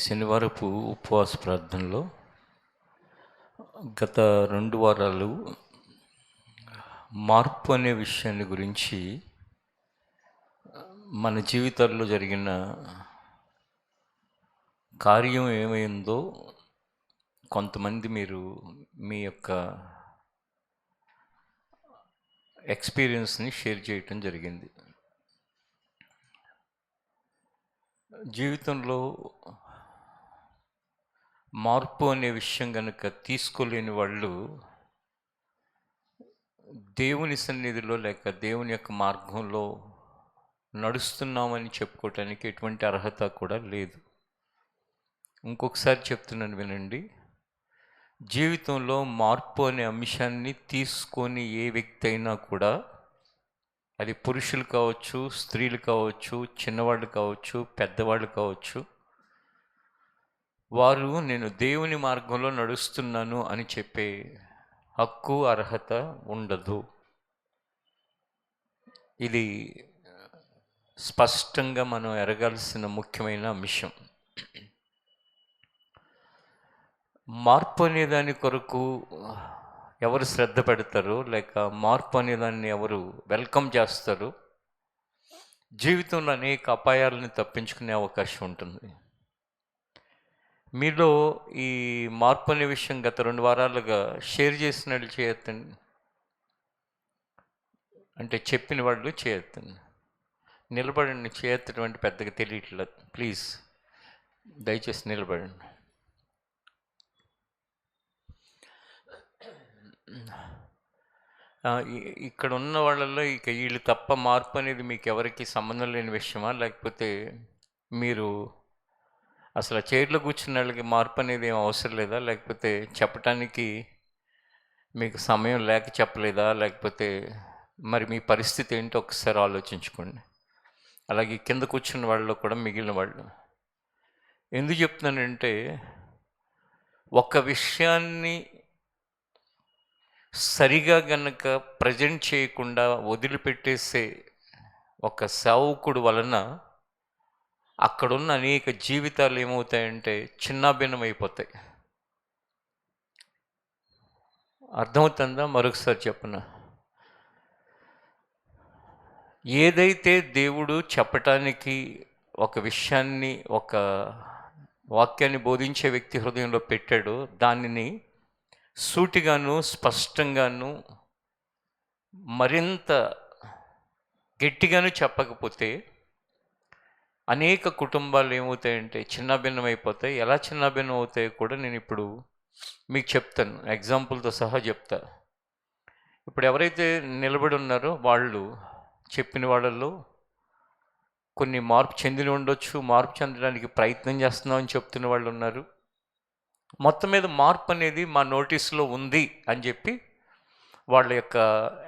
శనివారపు ఉపవాస ప్రార్థనలో గత 2 వారాలు మార్పు అనే విషయాన్ని గురించి మన జీవితాల్లో జరిగిన కార్యం ఏమైందో కొంతమంది మీరు మీ యొక్క ఎక్స్పీరియన్స్ని షేర్ చేయటం జరిగింది. జీవితంలో మార్పు అనే విషయం కనుక తీసుకోలేని వాళ్ళు దేవుని సన్నిధిలో లేక దేవుని యొక్క మార్గంలో నడుస్తున్నామని చెప్పుకోవటానికి ఎటువంటి అర్హత కూడా లేదు. ఇంకొకసారి చెప్తున్నాను వినండి. జీవితంలో మార్పు అనే అంశాన్ని తీసుకొని ఏ వ్యక్తి అయినా కూడా, అది పురుషులు కావచ్చు, స్త్రీలు కావచ్చు, చిన్నవాళ్ళు కావచ్చు, పెద్దవాళ్ళు కావచ్చు, వారు నేను దేవుని మార్గంలో నడుస్తున్నాను అని చెప్పే హక్కు, అర్హత ఉండదు. ఇది స్పష్టంగా మనం ఎరగాల్సిన ముఖ్యమైన అంశం. మార్పు అనే దాని కొరకు ఎవరు శ్రద్ధ పెడతారో, లేక మార్పు అనే దాన్ని ఎవరు వెల్కమ్ చేస్తారో, జీవితంలో అనేక అపాయాలను తప్పించుకునే అవకాశం ఉంటుంది. మీలో ఈ మార్పు అనే విషయం గత 2 వారాలుగా షేర్ చేసినట్లు చేయొద్దండి. అంటే చెప్పిన వాళ్ళు చేయొద్దండి. నిలబడండి. చేయొత్తడం అంటే పెద్దగా తెలియట్లేదు. ప్లీజ్ దయచేసి నిలబడండి. ఇక్కడ ఉన్న వాళ్ళల్లో ఇక వీళ్ళు తప్ప మార్పు అనేది మీకు ఎవరికి సంబంధం లేని విషయమా, లేకపోతే మీరు అసలు చైర్లో కూర్చున్న వాళ్ళకి మార్పు అనేది ఏం అవసరం లేదా, లేకపోతే చెప్పటానికి మీకు సమయం లేక చెప్పలేదా, లేకపోతే మరి మీ పరిస్థితి ఏంటో ఒకసారి ఆలోచించుకోండి. అలాగే కింద కూర్చున్న వాళ్ళలో కూడా మిగిలిన వాళ్ళు. ఎందుకు చెప్తున్నానంటే, ఒక విషయాన్ని సరిగా గనక ప్రజెంట్ చేయకుండా వదిలిపెట్టేసే ఒక సేవకుడు వలన అక్కడున్న అనేక జీవితాలు ఏమవుతాయంటే చిన్నాభిన్నమైపోతాయి. అర్థమవుతుందా? మరొకసారి చెప్పనా? ఏదైతే దేవుడు చెప్పటానికి ఒక విషయాన్ని, ఒక వాక్యాన్ని బోధించే వ్యక్తి హృదయంలో పెట్టాడో దానిని సూటిగాను, స్పష్టంగాను, మరింత గట్టిగాను చెప్పకపోతే అనేక కుటుంబాలు ఏమవుతాయంటే చిన్నాభిన్నమైపోతాయి. ఎలా చిన్నాభిన్నం అవుతాయో కూడా నేను ఇప్పుడు మీకు చెప్తాను, ఎగ్జాంపుల్తో సహా చెప్తా. ఇప్పుడు ఎవరైతే నిలబడి ఉన్నారో వాళ్ళు చెప్పిన వాళ్ళల్లో కొన్ని మార్పు చెందిన ఉండొచ్చు, మార్పు చెందడానికి ప్రయత్నం చేస్తున్నామని చెప్తున్న వాళ్ళు ఉన్నారు. మొత్తం మీద మార్పు అనేది మా నోటీస్లో ఉంది అని చెప్పి వాళ్ళ యొక్క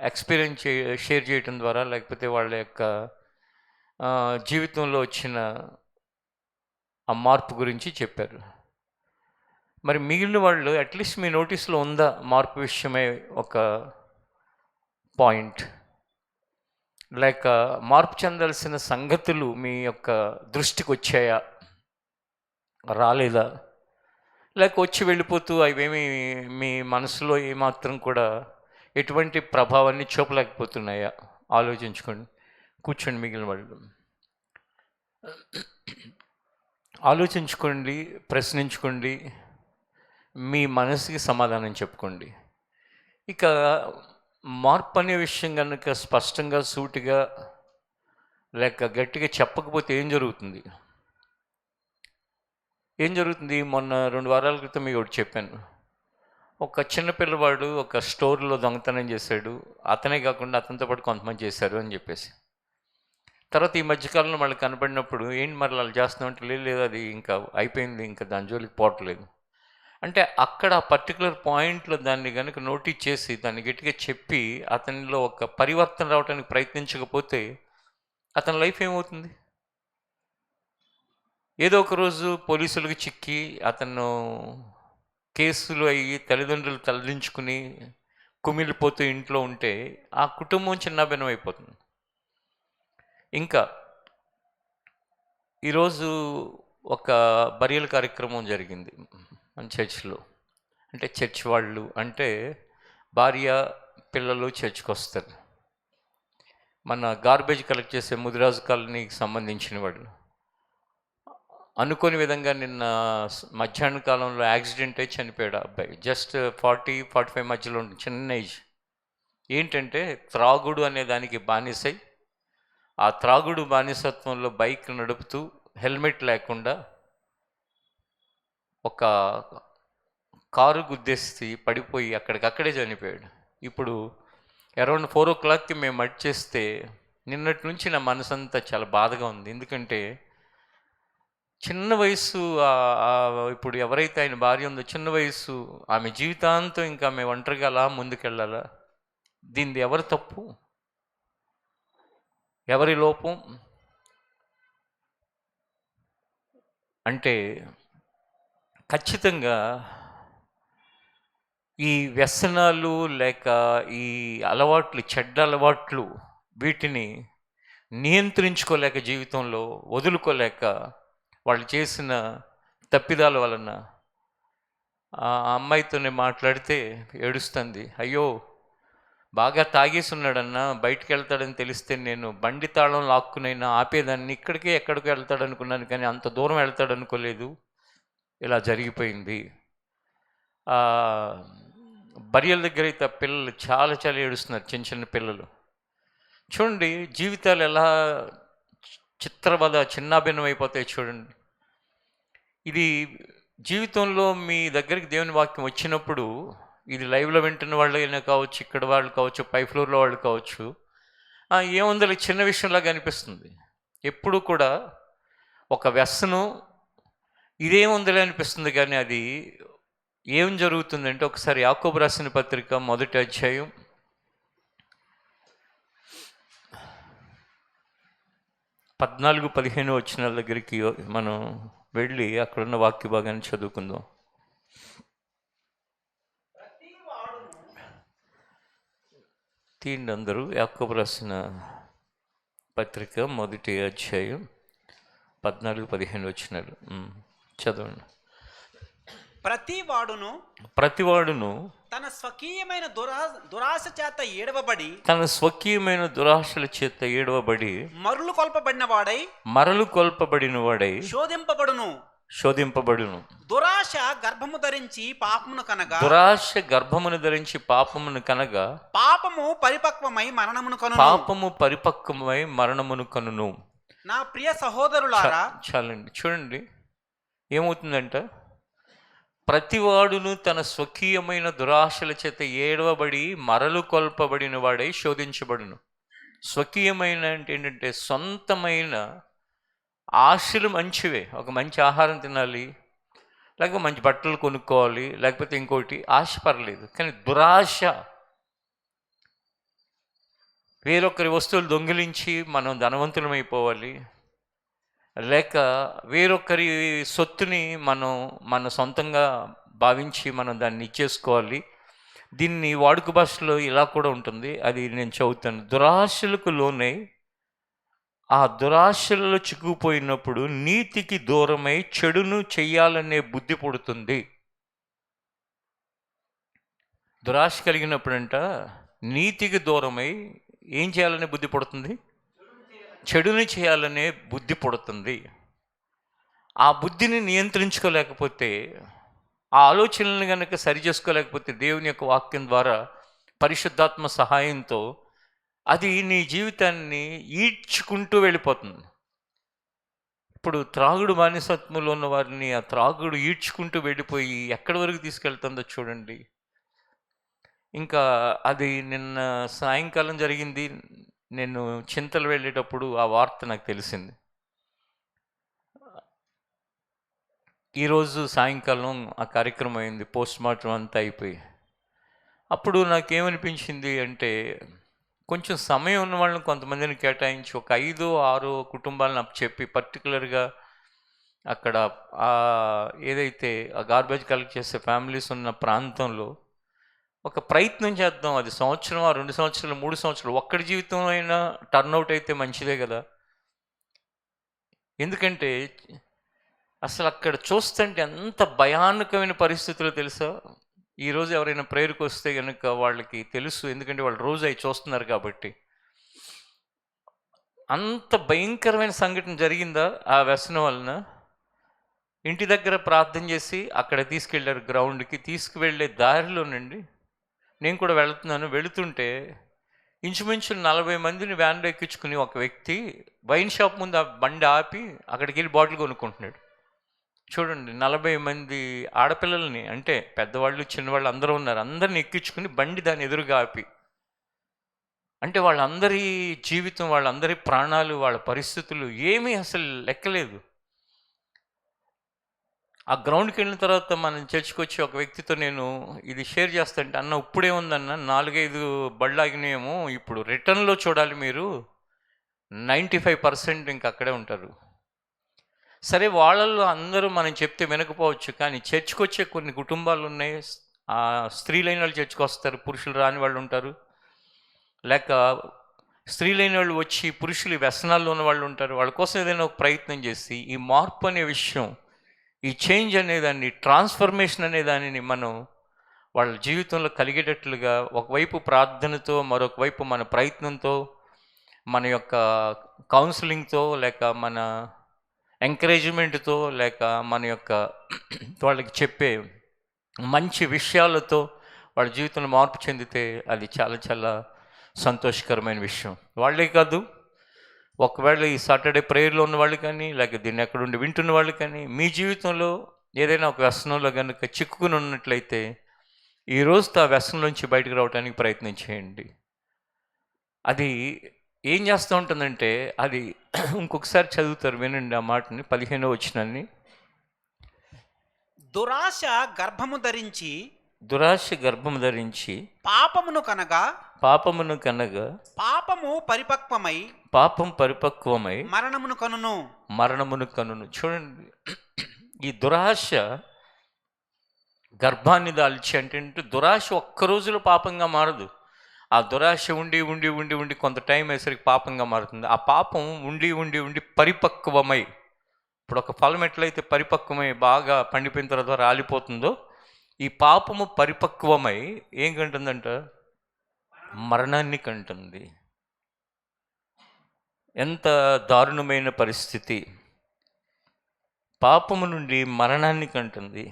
ఎక్స్పీరియన్స్ షేర్ చేయడం ద్వారా, లేకపోతే వాళ్ళ యొక్క జీవితంలో వచ్చిన ఆ మార్పు గురించి చెప్పారు. మరి మిగిలిన వాళ్ళు అట్లీస్ట్ మీ నోటీస్లో ఉందా మార్పు విషయమే ఒక పాయింట్, లేక మార్పు చెందాల్సిన సంగతులు మీ యొక్క దృష్టికి వచ్చాయా, రాలేదా, లేక వచ్చి వెళ్ళిపోతూ అవేమి మీ మనసులో ఏమాత్రం కూడా ఎటువంటి ప్రభావాన్ని చూపలేకపోతున్నాయా? ఆలోచించుకోండి. కూర్చోండి. మిగిలిన వాళ్ళు ఆలోచించుకోండి, ప్రశ్నించుకోండి, మీ మనసుకి సమాధానం చెప్పుకోండి. ఇక మార్పు అనే విషయం కనుక స్పష్టంగా, సూటిగా లేక గట్టిగా చెప్పకపోతే ఏం జరుగుతుంది? మొన్న 2 వారాల క్రితం మీకు ఒకటి చెప్పాను. ఒక చిన్న పిల్లవాడు ఒక స్టోర్లో దొంగతనం చేశాడు. అతనే కాకుండా అతనితో పాటు కొంతమంది చేశారు అని చెప్పేసి. తర్వాత ఈ మధ్యకాలంలో మళ్ళీ కనపడినప్పుడు ఏంటి మరి అలా చేస్తున్నామంటే, లేదు అది ఇంకా అయిపోయింది, ఇంకా దాని జోలికి పోవట్లేదు. అంటే అక్కడ పర్టికులర్ పాయింట్లో దాన్ని కనుక నోటీస్ చేసి దాన్ని గట్టిగా చెప్పి అతనిలో ఒక పరివర్తన రావడానికి ప్రయత్నించకపోతే అతని లైఫ్ ఏమవుతుంది? ఏదో ఒక రోజు పోలీసులకు చిక్కి అతను కేసులు అయ్యి తల్లిదండ్రులు తలదించుకుని కుమిలిపోతూ ఇంట్లో ఉంటే ఆ కుటుంబం చిన్నాభిన్నం అయిపోతుంది. ఇంకా ఈరోజు ఒక బరియల్ కార్యక్రమం జరిగింది మన చర్చ్లో. అంటే చర్చ్ వాళ్ళు అంటే భార్య పిల్లలు చర్చ్కి వస్తారు. మన గార్బేజ్ కలెక్ట్ చేసే ముదిరాజు కాలనీకి సంబంధించిన వాళ్ళు అనుకోని విధంగా నిన్న మధ్యాహ్న కాలంలో యాక్సిడెంట్ అయి చనిపోయాడు అబ్బాయి. జస్ట్ 40-45 మధ్యలో ఉంటుంది, చిన్న ఏజ్. ఏంటంటే త్రాగుడు అనే దానికి బానిసై ఆ త్రాగుడు బానిసత్వంలో బైక్ నడుపుతూ హెల్మెట్ లేకుండా ఒక కారు గుద్దేసి పడిపోయి అక్కడికక్కడే చనిపోయాడు. ఇప్పుడు అరౌండ్ 4 o'clockకి మేము మట్ చేస్తే నిన్నటి నుంచి నా మనసంతా చాలా బాధగా ఉంది. ఎందుకంటే చిన్న వయసు, ఇప్పుడు ఎవరైతే ఆయన భార్య ఉందో చిన్న వయసు, ఆమె జీవితాంతం ఇంకా ఆమె ఒంటరిగా అలా ముందుకెళ్ళాలా? దీనిది ఎవరి తప్పు, ఎవరి లోపం? అంటే ఖచ్చితంగా ఈ వ్యసనాలు లేక ఈ అలవాట్లు, చెడ్డ అలవాట్లు, వీటిని నియంత్రించుకోలేక, జీవితంలో వదులుకోలేక, వాళ్ళు చేసిన తప్పిదాల వలన ఆ అమ్మాయితోనే మాట్లాడితే ఏడుస్తుంది. అయ్యో, బాగా తాగేసి ఉన్నాడన్నా, బయటికి వెళ్తాడని తెలిస్తే నేను బండి తాళం లాక్కునైనా ఆపేదాన్ని, ఇక్కడికే ఎక్కడికి వెళ్తాడు అనుకున్నాను, కానీ అంత దూరం వెళ్తాడు అనుకోలేదు, ఇలా జరిగిపోయింది. బరియల దగ్గర అయితే పిల్లలు చాలా చాలా ఏడుస్తున్నారు, చిన్న చిన్న పిల్లలు. చూడండి జీవితాలు ఎలా చిత్రవద చిన్నాభిన్నం అయిపోతాయి చూడండి. ఇది జీవితంలో మీ దగ్గరికి దేవుని వాక్యం వచ్చినప్పుడు, ఇది లైవ్లో వింటున్న వాళ్ళైనా కావచ్చు, ఇక్కడ వాళ్ళు కావచ్చు, పై ఫ్లోర్లో వాళ్ళు కావచ్చు, ఏముందో చిన్న విషయంలాగా అనిపిస్తుంది. ఎప్పుడు కూడా ఒక వ్యసనం ఇదేముందిలే అనిపిస్తుంది, కానీ అది ఏం జరుగుతుందంటే, ఒకసారి యాకోబు రాసిన పత్రిక 1వ అధ్యాయం 14-15 వచనాల దగ్గరికి మనం వెళ్ళి అక్కడున్న వాక్య భాగాన్ని చదువుకుందాం. తీయండి అందరూ. యాకోబు రాసిన పత్రిక 1వ అధ్యాయం 14-15 వచనాలు చదవండి. ప్రతివాడును తన స్వకీయమైన దురాశ చేత ఏడవబడి, తన స్వకీయమైన దురాశల చేత ఏడవబడి, మరలు కొల్పబడిన వాడై శోధింపబడును. దురాశ గర్భము ధరించి పాపమును కనగా, పాపము పరిపక్వమై మరణమును కనును. నా ప్రియ సహోదరులారా, చాలండి. చూడండి ఏమవుతుందంట, ప్రతివాడును తన స్వకీయమైన దురాశల చేత ఏడవబడి మరలు కొల్పబడిన వాడై శోధించబడును. స్వకీయమైన అంటే ఏంటంటే, సొంతమైన ఆశలు మంచివే, ఒక మంచి ఆహారం తినాలి, లేకపోతే మంచి బట్టలు కొనుక్కోవాలి, లేకపోతే ఇంకోటి ఆశ పర్లేదు. కానీ దురాశ, వేరొకరి వస్తువులు దొంగిలించి మనం ధనవంతులమైపోవాలి, లేక వేరొకరి సొత్తుని మన సొంతంగా భావించి మనం దాన్ని ఇచ్చేసుకోవాలి. దీన్ని వాడుక భాషలో ఇలా కూడా ఉంటుంది, అది నేను చదువుతాను. దురాశలకు లోనై ఆ దురాశలలో చిక్కుపోయినప్పుడు నీతికి దూరమై చెడును చెయ్యాలనే బుద్ధి పుడుతుంది. దురాశ కలిగినప్పుడంట నీతికి దూరమై ఏం చేయాలనే బుద్ధి పుడుతుంది? చెడుని చేయాలనే బుద్ధి పుడుతుంది. ఆ బుద్ధిని నియంత్రించుకోలేకపోతే, ఆ ఆలోచనలను కనుక సరి చేసుకోలేకపోతే, దేవుని యొక్క వాక్యం ద్వారా పరిశుద్ధాత్మ సహాయంతో అది నీ జీవితాన్ని ఈడ్చుకుంటూ వెళ్ళిపోతుంది. ఇప్పుడు త్రాగుడు బానిసత్వంలో ఉన్న వారిని ఆ త్రాగుడు ఈడ్చుకుంటూ వెళ్ళిపోయి ఎక్కడి వరకు తీసుకెళ్తుందో చూడండి. ఇంకా అది నిన్న సాయంకాలం జరిగింది. నేను చింతలు వెళ్ళేటప్పుడు ఆ వార్త నాకు తెలిసింది. ఈరోజు సాయంకాలం ఆ కార్యక్రమం అయింది, పోస్ట్ మార్టం అంతా అయిపోయి. అప్పుడు నాకేమనిపించింది అంటే, కొంచెం సమయం ఉన్న వాళ్ళని కొంతమందిని కేటాయించి ఒక 5-6 కుటుంబాలను చెప్పి, పర్టికులర్గా అక్కడ ఏదైతే ఆ గార్బేజ్ కలెక్ట్ చేసే ఫ్యామిలీస్ ఉన్న ప్రాంతంలో ఒక ప్రయత్నం చేద్దాం. అది 1 సంవత్సరం, 2 సంవత్సరాలు, 3 సంవత్సరాలు, ఒక్కడి జీవితం అయినా టర్న్అవుట్ అయితే మంచిదే కదా. ఎందుకంటే అసలు అక్కడ చూస్తుంటే ఎంత భయానకమైన పరిస్థితులు తెలుసా. ఈరోజు ఎవరైనా ప్రేయర్కి వస్తే కనుక వాళ్ళకి తెలుసు, ఎందుకంటే వాళ్ళు రోజు అవి చూస్తున్నారు కాబట్టి. అంత భయంకరమైన సంఘటన జరిగిందా ఆ వ్యసనం వలన. ఇంటి దగ్గర ప్రార్థన చేసి అక్కడ తీసుకెళ్ళారు గ్రౌండ్కి. తీసుకువెళ్ళే దారిలోనండి నేను కూడా వెళుతుంటే ఇంచుమించు 40 మందిని వ్యాన్లో ఎక్కించుకుని ఒక వ్యక్తి వైన్ షాప్ ముందు ఆ బండి ఆపి అక్కడికి వెళ్ళి బాటిల్ కొనుక్కుంటున్నాడు. చూడండి, 40 మంది ఆడపిల్లల్ని, అంటే పెద్దవాళ్ళు చిన్నవాళ్ళు అందరూ ఉన్నారు, అందరిని ఎక్కించుకుని బండి దాని ఎదురుగా ఆపి, అంటే వాళ్ళందరి జీవితం, వాళ్ళందరి ప్రాణాలు, వాళ్ళ పరిస్థితులు ఏమీ అసలు లెక్కలేదు. ఆ గ్రౌండ్కి వెళ్ళిన తర్వాత మనం చర్చికి వచ్చి ఒక వ్యక్తితో నేను ఇది షేర్ చేస్తాంటే, అన్న ఇప్పుడే ఉందన్న 4-5 బళ్ళు ఆగినాయేమో, ఇప్పుడు రిటర్న్లో చూడాలి మీరు, 95% ఇంక అక్కడే ఉంటారు. సరే, వాళ్ళల్లో అందరూ మనం చెప్తే వినకపోవచ్చు, కానీ చర్చికి వచ్చే కొన్ని కుటుంబాలు ఉన్నాయి. స్త్రీలైన వాళ్ళు చర్చికి వస్తారు, పురుషులు రాని వాళ్ళు ఉంటారు. లేక స్త్రీలైన వాళ్ళు వచ్చి పురుషులు వ్యసనాల్లో ఉన్న వాళ్ళు ఉంటారు. వాళ్ళ కోసం ఏదైనా ఒక ప్రయత్నం చేసి ఈ మార్పు అనే విషయం, ఈ చేంజ్ అనేదాన్ని, ట్రాన్స్ఫర్మేషన్ అనే దానిని మనం వాళ్ళ జీవితంలో కలిగేటట్లుగా, ఒకవైపు ప్రార్థనతో, మరొక వైపు మన ప్రయత్నంతో, మన యొక్క కౌన్సిలింగ్తో, లేక మన ఎంకరేజ్మెంట్తో, లేక మన యొక్క వాళ్ళకి చెప్పే మంచి విషయాలతో వాళ్ళ జీవితంలో మార్పు చెందితే అది చాలా చాలా సంతోషకరమైన విషయం. వాళ్ళే కాదు, ఒకవేళ ఈ సాటర్డే ప్రేయర్లో ఉన్న వాళ్ళు కానీ, లేక దీన్ని ఎక్కడుండి వింటున్న వాళ్ళు కానీ, మీ జీవితంలో ఏదైనా ఒక వ్యసనంలో కనుక చిక్కుకుని ఉన్నట్లయితే ఈ రోజుతో ఆ వ్యసనం నుంచి బయటకు రావడానికి ప్రయత్నం చేయండి. అది ఏం చేస్తూ ఉంటుందంటే, అది ఇంకొకసారి చదువుతారు, వినండి ఆ మాటని, 15వ వచనాన్ని. దురాశ గర్భము ధరించి పాపమును కనగా పాపము పరిపక్వమై మరణమును కనును. చూడండి, ఈ దురాశ గర్భాన్ని దాల్చి, అంటే దురాశ ఒక్క రోజులో పాపంగా మారదు. ఆ దురాశ ఉండి ఉండి ఉండి ఉండి కొంత టైం అయ్యేసరికి పాపంగా మారుతుంది. ఆ పాపం ఉండి ఉండి ఉండి పరిపక్వమై, ఇప్పుడు ఒక ఫలం ఎట్లయితే పరిపక్వమై బాగా పండిపోయిన తర్వాత రాలిపోతుందో, ఈ పాపము పరిపక్వమై ఏం కంటుందంట? మరణాన్ని కంటుంది. ఎంత దారుణమైన పరిస్థితి! పాపము నుండి మరణాన్ని కంటుంది.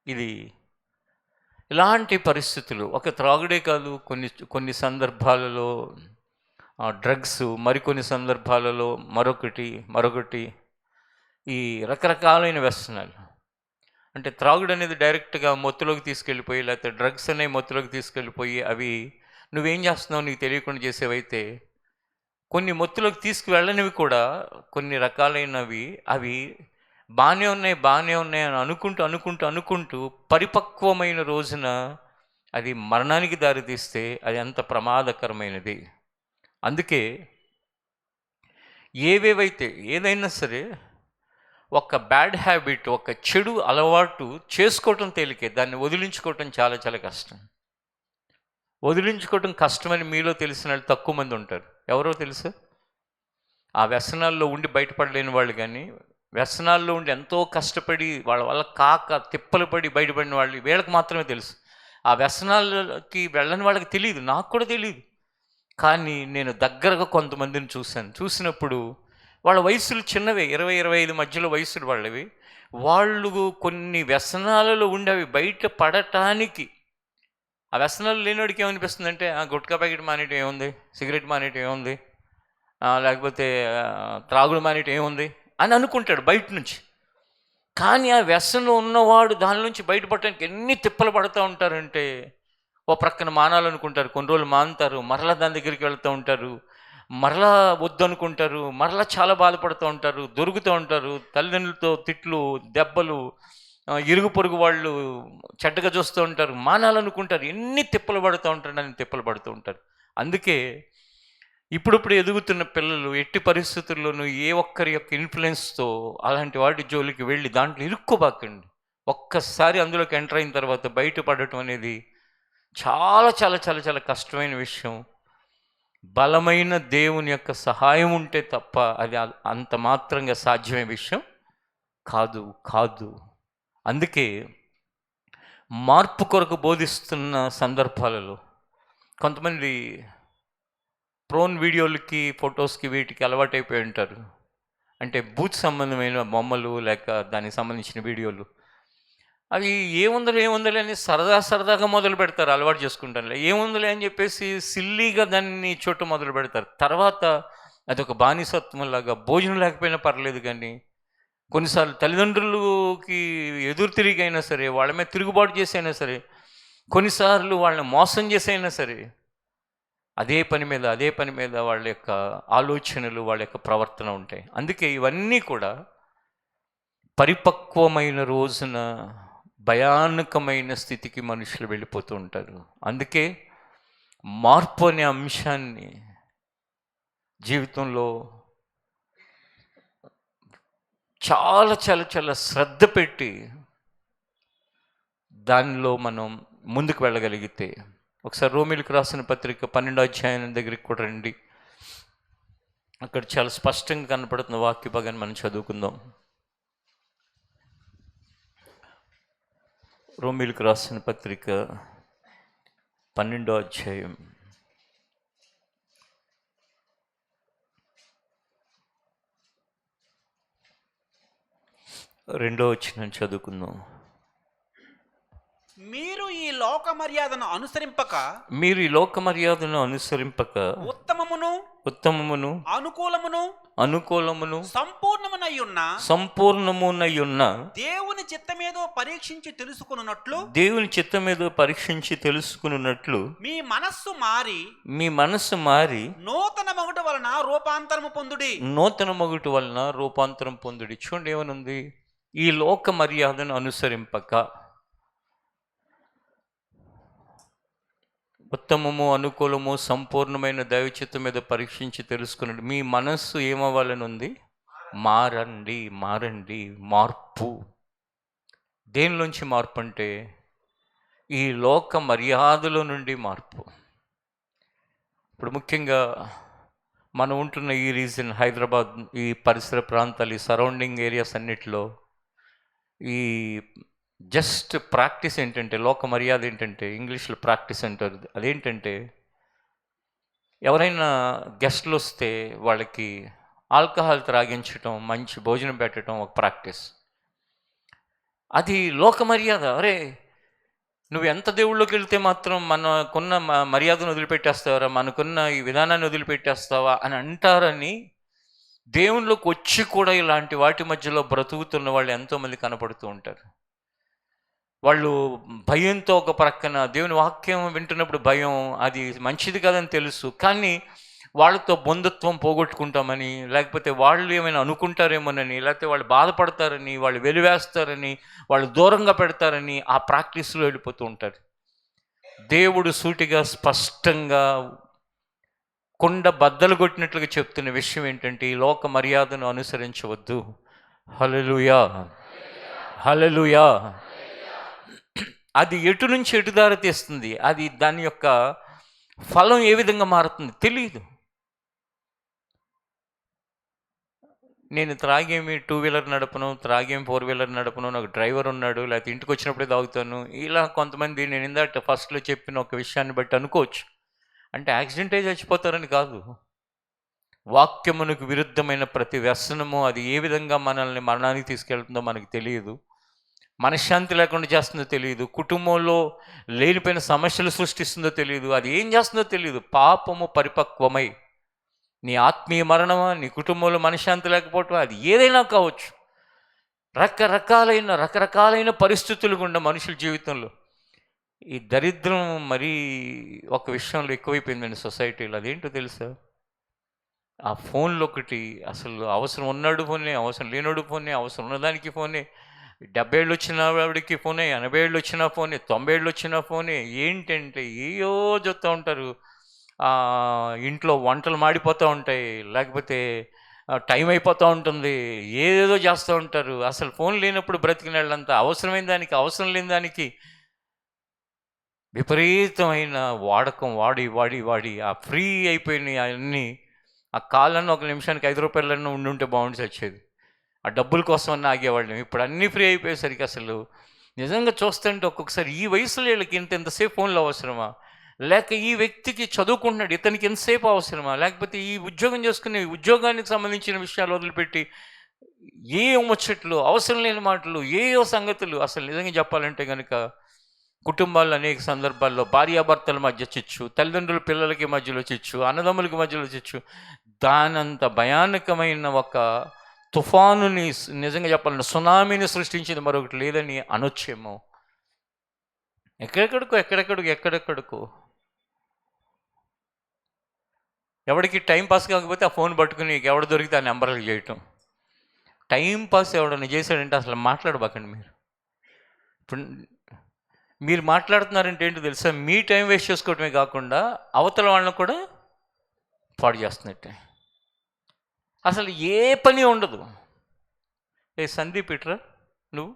ఇది ఇలాంటి పరిస్థితులు ఒక త్రాగుడే కాదు, కొన్ని సందర్భాలలో డ్రగ్స్, మరికొన్ని సందర్భాలలో మరొకటి ఈ రకరకాలైన వ్యసనాలు. అంటే త్రాగుడు అనేది డైరెక్ట్గా మొత్తులోకి తీసుకెళ్ళిపోయి, లేకపోతే డ్రగ్స్ అనేవి మొత్తులోకి తీసుకెళ్ళిపోయి అవి నువ్వేం చేస్తున్నావు నీకు తెలియకుండా చేసేవైతే, కొన్ని మొత్తులోకి తీసుకువెళ్ళనివి కూడా కొన్ని రకాలైనవి, అవి బాగానే ఉన్నాయి అని అనుకుంటూ పరిపక్వమైన రోజున అది మరణానికి దారితీస్తే అది ఎంత ప్రమాదకరమైనది. అందుకే ఏదైనా సరే ఒక బ్యాడ్ హ్యాబిట్, ఒక చెడు అలవాటు చేసుకోవటం తేలికే, దాన్ని వదిలించుకోవటం చాలా చాలా కష్టం. వదిలించుకోవటం కష్టమని మీలో తెలిసిన వాళ్ళు తక్కువ మంది ఉంటారు. ఎవరో తెలుసు? ఆ వ్యసనాల్లో ఉండి బయటపడలేని వాళ్ళు, కానీ వ్యసనాల్లో ఉండి ఎంతో కష్టపడి వాళ్ళ వల్ల తిప్పలు పడి బయటపడిన వాళ్ళు, వీళ్ళకి మాత్రమే తెలుసు. ఆ వ్యసనాలకి వెళ్ళని వాళ్ళకి తెలియదు, నాకు కూడా తెలియదు. కానీ నేను దగ్గరగా కొంతమందిని చూసినప్పుడు వాళ్ళ వయసులు చిన్నవే, 20-25 మధ్యలో వయసులు వాళ్ళవి. వాళ్ళు కొన్ని వ్యసనాలలో ఉండి అవి బయట పడటానికి, ఆ వ్యసనాలు లేనివాడికి ఏమనిపిస్తుంది అంటే, గుట్కా ప్యాకెట్ మానేయటం ఏముంది, సిగరెట్ మానేయటం ఏముంది, లేకపోతే త్రాగుడు మానేయటం ఏముంది అని అనుకుంటాడు బయట నుంచి. కానీ ఆ వ్యసనం ఉన్నవాడు దాని నుంచి బయటపడటానికి ఎన్ని తిప్పలు పడుతూ ఉంటారంటే, ఓ ప్రక్కన మానాలనుకుంటారు, కొన్ని రోజులు మానుతారు, మరలా దాని దగ్గరికి వెళ్తూ ఉంటారు, మరలా వద్దు అనుకుంటారు, మరలా చాలా బాధపడుతూ ఉంటారు, దొరుకుతూ ఉంటారు, తల్లిదండ్రులతో తిట్లు, దెబ్బలు, ఇరుగు పొరుగు వాళ్ళు చెడ్డగా చూస్తూ ఉంటారు, మానాలనుకుంటారు, ఎన్ని తిప్పలు పడుతూ ఉంటారు. అందుకే ఇప్పుడిప్పుడు ఎదుగుతున్న పిల్లలు ఎట్టి పరిస్థితుల్లోనూ ఏ ఒక్కరి యొక్క ఇన్ఫ్లుయెన్స్తో అలాంటి వాటి జోలికి వెళ్ళి దాంట్లో ఇరుక్కోబాకండి. ఒక్కసారి అందులోకి ఎంటర్ అయిన తర్వాత బయటపడటం అనేది చాలా చాలా చాలా చాలా కష్టమైన విషయం. బలమైన దేవుని యొక్క సహాయం ఉంటే తప్ప అది అంత మాత్రంగా సాధ్యమైన విషయం కాదు కాదు. అందుకే మార్పు కొరకు బోధిస్తున్న సందర్భాలలో కొంతమంది ప్రోన్ వీడియోలకి, ఫొటోస్కి, వీటికి అలవాటైపోయి ఉంటారు. అంటే బూత్ సంబంధమైన బొమ్మలు లేక దానికి సంబంధించిన వీడియోలు, అవి ఏముందలే అని సరదాగా మొదలు పెడతారు. అలవాటు చేసుకుంటారులే, ఏముందలే అని చెప్పేసి సిల్లీగా దాన్ని చూడటం మొదలు పెడతారు. తర్వాత అదొక బానిసత్వంలాగా, భోజనం లేకపోయినా పర్లేదు కానీ, కొన్నిసార్లు తల్లిదండ్రులకి ఎదురు తిరిగైనా సరే, వాళ్ళ మీద తిరుగుబాటు చేసి అయినా సరే, కొన్నిసార్లు వాళ్ళని మోసం చేసి అయినా సరే, అదే పని మీద వాళ్ళ యొక్క ఆలోచనలు, వాళ్ళ యొక్క ప్రవర్తన ఉంటాయి. అందుకే ఇవన్నీ కూడా పరిపక్వమైన రోజున భయానకమైన స్థితికి మనుషులు వెళ్ళిపోతూ ఉంటారు. అందుకే మార్పు అనే అంశాన్ని జీవితంలో చాలా చాలా చాలా శ్రద్ధ పెట్టి దానిలో మనం ముందుకు వెళ్ళగలిగితే, ఒకసారి రోమీయులకు రాసిన పత్రిక 12వ అధ్యాయం దగ్గరికి కూడా రండి. అక్కడ చాలా స్పష్టంగా కనపడుతున్న వాక్య భాగాన్ని మనం చదువుకుందాం. రోమీయులకు రాసిన పత్రిక 12వ అధ్యాయం 2వ వచనం చదువుకుందాం. మీరు ఈ లోక మర్యాదను అనుసరింపక ఉత్తమమును అనుకూలమును సంపూర్ణమునయ్యున్న దేవుని చిత్తమేదో పరీక్షించి తెలుసుకున్నట్లు మీ మనస్సు మారి నూతన మగుట వలన రూపాంతరం పొందుడి. చూడండి ఏమనుంది, ఈ లోక మర్యాదను అనుసరింపక, ఉత్తమము అనుకూలము సంపూర్ణమైన దైవచిత్తం మీద పరీక్షించి తెలుసుకున్నట్టు మీ మనస్సు ఏమవ్వాలని ఉంది? మారండి. మార్పు. దేనిలోంచి మార్పు అంటే ఈ లోక మర్యాదలో నుండి మార్పు. ఇప్పుడు ముఖ్యంగా మనం ఉంటున్న ఈ రీజన్, హైదరాబాద్, ఈ పరిసర ప్రాంతాలు, ఈ సరౌండింగ్ ఏరియాస్ అన్నిటిలో ఈ జస్ట్ ప్రాక్టీస్ ఏంటంటే, లోక మర్యాద ఏంటంటే, ఇంగ్లీష్లో ప్రాక్టీస్ అంటారు. అదేంటంటే, ఎవరైనా గెస్ట్లు వస్తే వాళ్ళకి ఆల్కహాల్ త్రాగించటం, మంచి భోజనం పెట్టడం ఒక ప్రాక్టీస్. అది లోక మర్యాద. అరే, నువ్వు ఎంత దేవుళ్ళకి వెళ్తే మాత్రం మనకున్న మర్యాదను వదిలిపెట్టేస్తావరా, మనకున్న ఈ విధానాన్ని వదిలిపెట్టేస్తావా అని అంటారని దేవుళ్ళకి వచ్చి కూడా ఇలాంటి వాటి మధ్యలో బ్రతుకుతున్న వాళ్ళు ఎంతోమంది కనపడుతూ ఉంటారు. వాళ్ళు భయంతో ఒక ప్రక్కన, దేవుని వాక్యం వింటున్నప్పుడు భయం, అది మంచిది కాదని తెలుసు, కానీ వాళ్ళతో బంధుత్వం పోగొట్టుకుంటామని, లేకపోతే వాళ్ళు ఏమైనా అనుకుంటారేమోనని, లేకపోతే వాళ్ళు బాధపడతారని, వాళ్ళు వెలివేస్తారని, వాళ్ళు దూరంగా పెడతారని ఆ ప్రాక్టీస్లో వెళ్ళిపోతూ ఉంటారు. దేవుడు సూటిగా స్పష్టంగా కొండ బద్దలు కొట్టినట్లుగా చెప్తున్న విషయం ఏంటంటే, ఈ లోక మర్యాదను అనుసరించవద్దు. హల్లెలూయా. అది ఎటు నుంచి ఎటు దారి తీస్తుంది, అది దాని యొక్క ఫలం ఏ విధంగా మారుతుంది తెలియదు. నేను త్రాగేమి 2 వీలర్ నడపను, త్రాగేమి 4 వీలర్ నడపను, నాకు డ్రైవర్ ఉన్నాడు, లేకపోతే ఇంటికి వచ్చినప్పుడే తాగుతాను, ఇలా కొంతమంది, నేను ఇందాక ఫస్ట్లో చెప్పిన ఒక విషయాన్ని బట్టి అనుకోవచ్చు. అంటే యాక్సిడెంటే చచ్చిపోతారని కాదు. వాక్యమునకు విరుద్ధమైన ప్రతి వ్యసనము అది ఏ విధంగా మనల్ని మరణానికి తీసుకెళ్తుందో మనకు తెలియదు. మనశ్శాంతి లేకుండా చేస్తుందో తెలియదు. కుటుంబంలో లేనిపోయిన సమస్యలు సృష్టిస్తుందో తెలియదు. అది ఏం చేస్తుందో తెలియదు. పాపము పరిపక్వమై నీ ఆత్మీయ మరణమా, నీ కుటుంబంలో మనశ్శాంతి లేకపోవటం, అది ఏదైనా కావచ్చు. రకరకాలైన పరిస్థితులు గుండా మనుషుల జీవితంలో ఈ దరిద్రం మరీ ఒక విషయంలో ఎక్కువైపోయిందండి సొసైటీలో. అదేంటో తెలుసా, ఆ ఫోన్లో ఒకటి, అసలు అవసరం ఉన్నాడు ఫోనే, అవసరం లేనోడు ఫోనే, అవసరం ఉన్నదానికి ఫోనే, 70 ఏళ్ళు వచ్చిన ఆవిడకి ఫోనే, 80 ఏళ్ళు వచ్చిన ఫోనే, 90 ఏళ్ళు వచ్చిన ఫోనే. ఏంటంటే ఏయో చూస్తూ ఉంటారు. ఇంట్లో వంటలు మాడిపోతూ ఉంటాయి, లేకపోతే టైం అయిపోతూ ఉంటుంది, ఏదేదో చేస్తూ ఉంటారు. అసలు ఫోన్ లేనప్పుడు బ్రతికిన వాళ్ళంతా అవసరమైన దానికి, అవసరం లేని దానికి విపరీతమైన వాడకం, వాడి ఆ ఫ్రీ అయిపోయినాయి అన్నీ. ఆ కాళ్ళನ್ನು 1 నిమిషానికి 5 రూపాయలన్నా ఉండుంటే బాగుండి వచ్చేది. ఆ డబ్బుల కోసం ఆగేవాళ్ళం. ఇప్పుడు అన్నీ ఫ్రీ అయిపోయేసరికి అసలు నిజంగా చూస్తుంటే ఒక్కొక్కసారి ఈ వయసులో వీళ్ళకి ఎంతసేపు ఫోన్లో అవసరమా, లేక ఈ వ్యక్తికి చదువుకుంటున్నాడు ఇతనికి ఎంతసేపు అవసరమా, లేకపోతే ఈ ఉద్యోగం చేసుకునే ఉద్యోగానికి సంబంధించిన విషయాలు వదిలిపెట్టి ఏ ముచ్చట్లు, అవసరం లేని మాటలు, ఏయో సంగతులు. అసలు నిజంగా చెప్పాలంటే కనుక కుటుంబాల్లో అనేక సందర్భాల్లో భార్యాభర్తల మధ్య చిచ్చు, తల్లిదండ్రుల పిల్లలకి మధ్యలో చిచ్చు, అన్నదమ్ములకి మధ్యలో చిచ్చు. దానంత భయానకమైన ఒక తుఫానుని, నిజంగా చెప్పాలంటే సునామీని సృష్టించింది మరొకటి లేదని అనొచ్చేమో. ఎక్కడెక్కడికో ఎవడికి టైం పాస్ కాకపోతే ఆ ఫోన్ పట్టుకుని ఎవడు దొరికితే ఆ నెంబర్లకు చేయటం. టైం పాస్ ఎవడన్నా చేశాడంటే అసలు మాట్లాడబాకండి మీరు. ఇప్పుడు మీరు మాట్లాడుతున్నారంటే ఏంటో తెలుసా, మీ టైం వేస్ట్ చేసుకోవటమే కాకుండా అవతల వాళ్ళని కూడా పాడు చేస్తున్నట్టే. అసలు ఏ పని ఉండదు. సందీప్ ఇట్రా నువ్వు.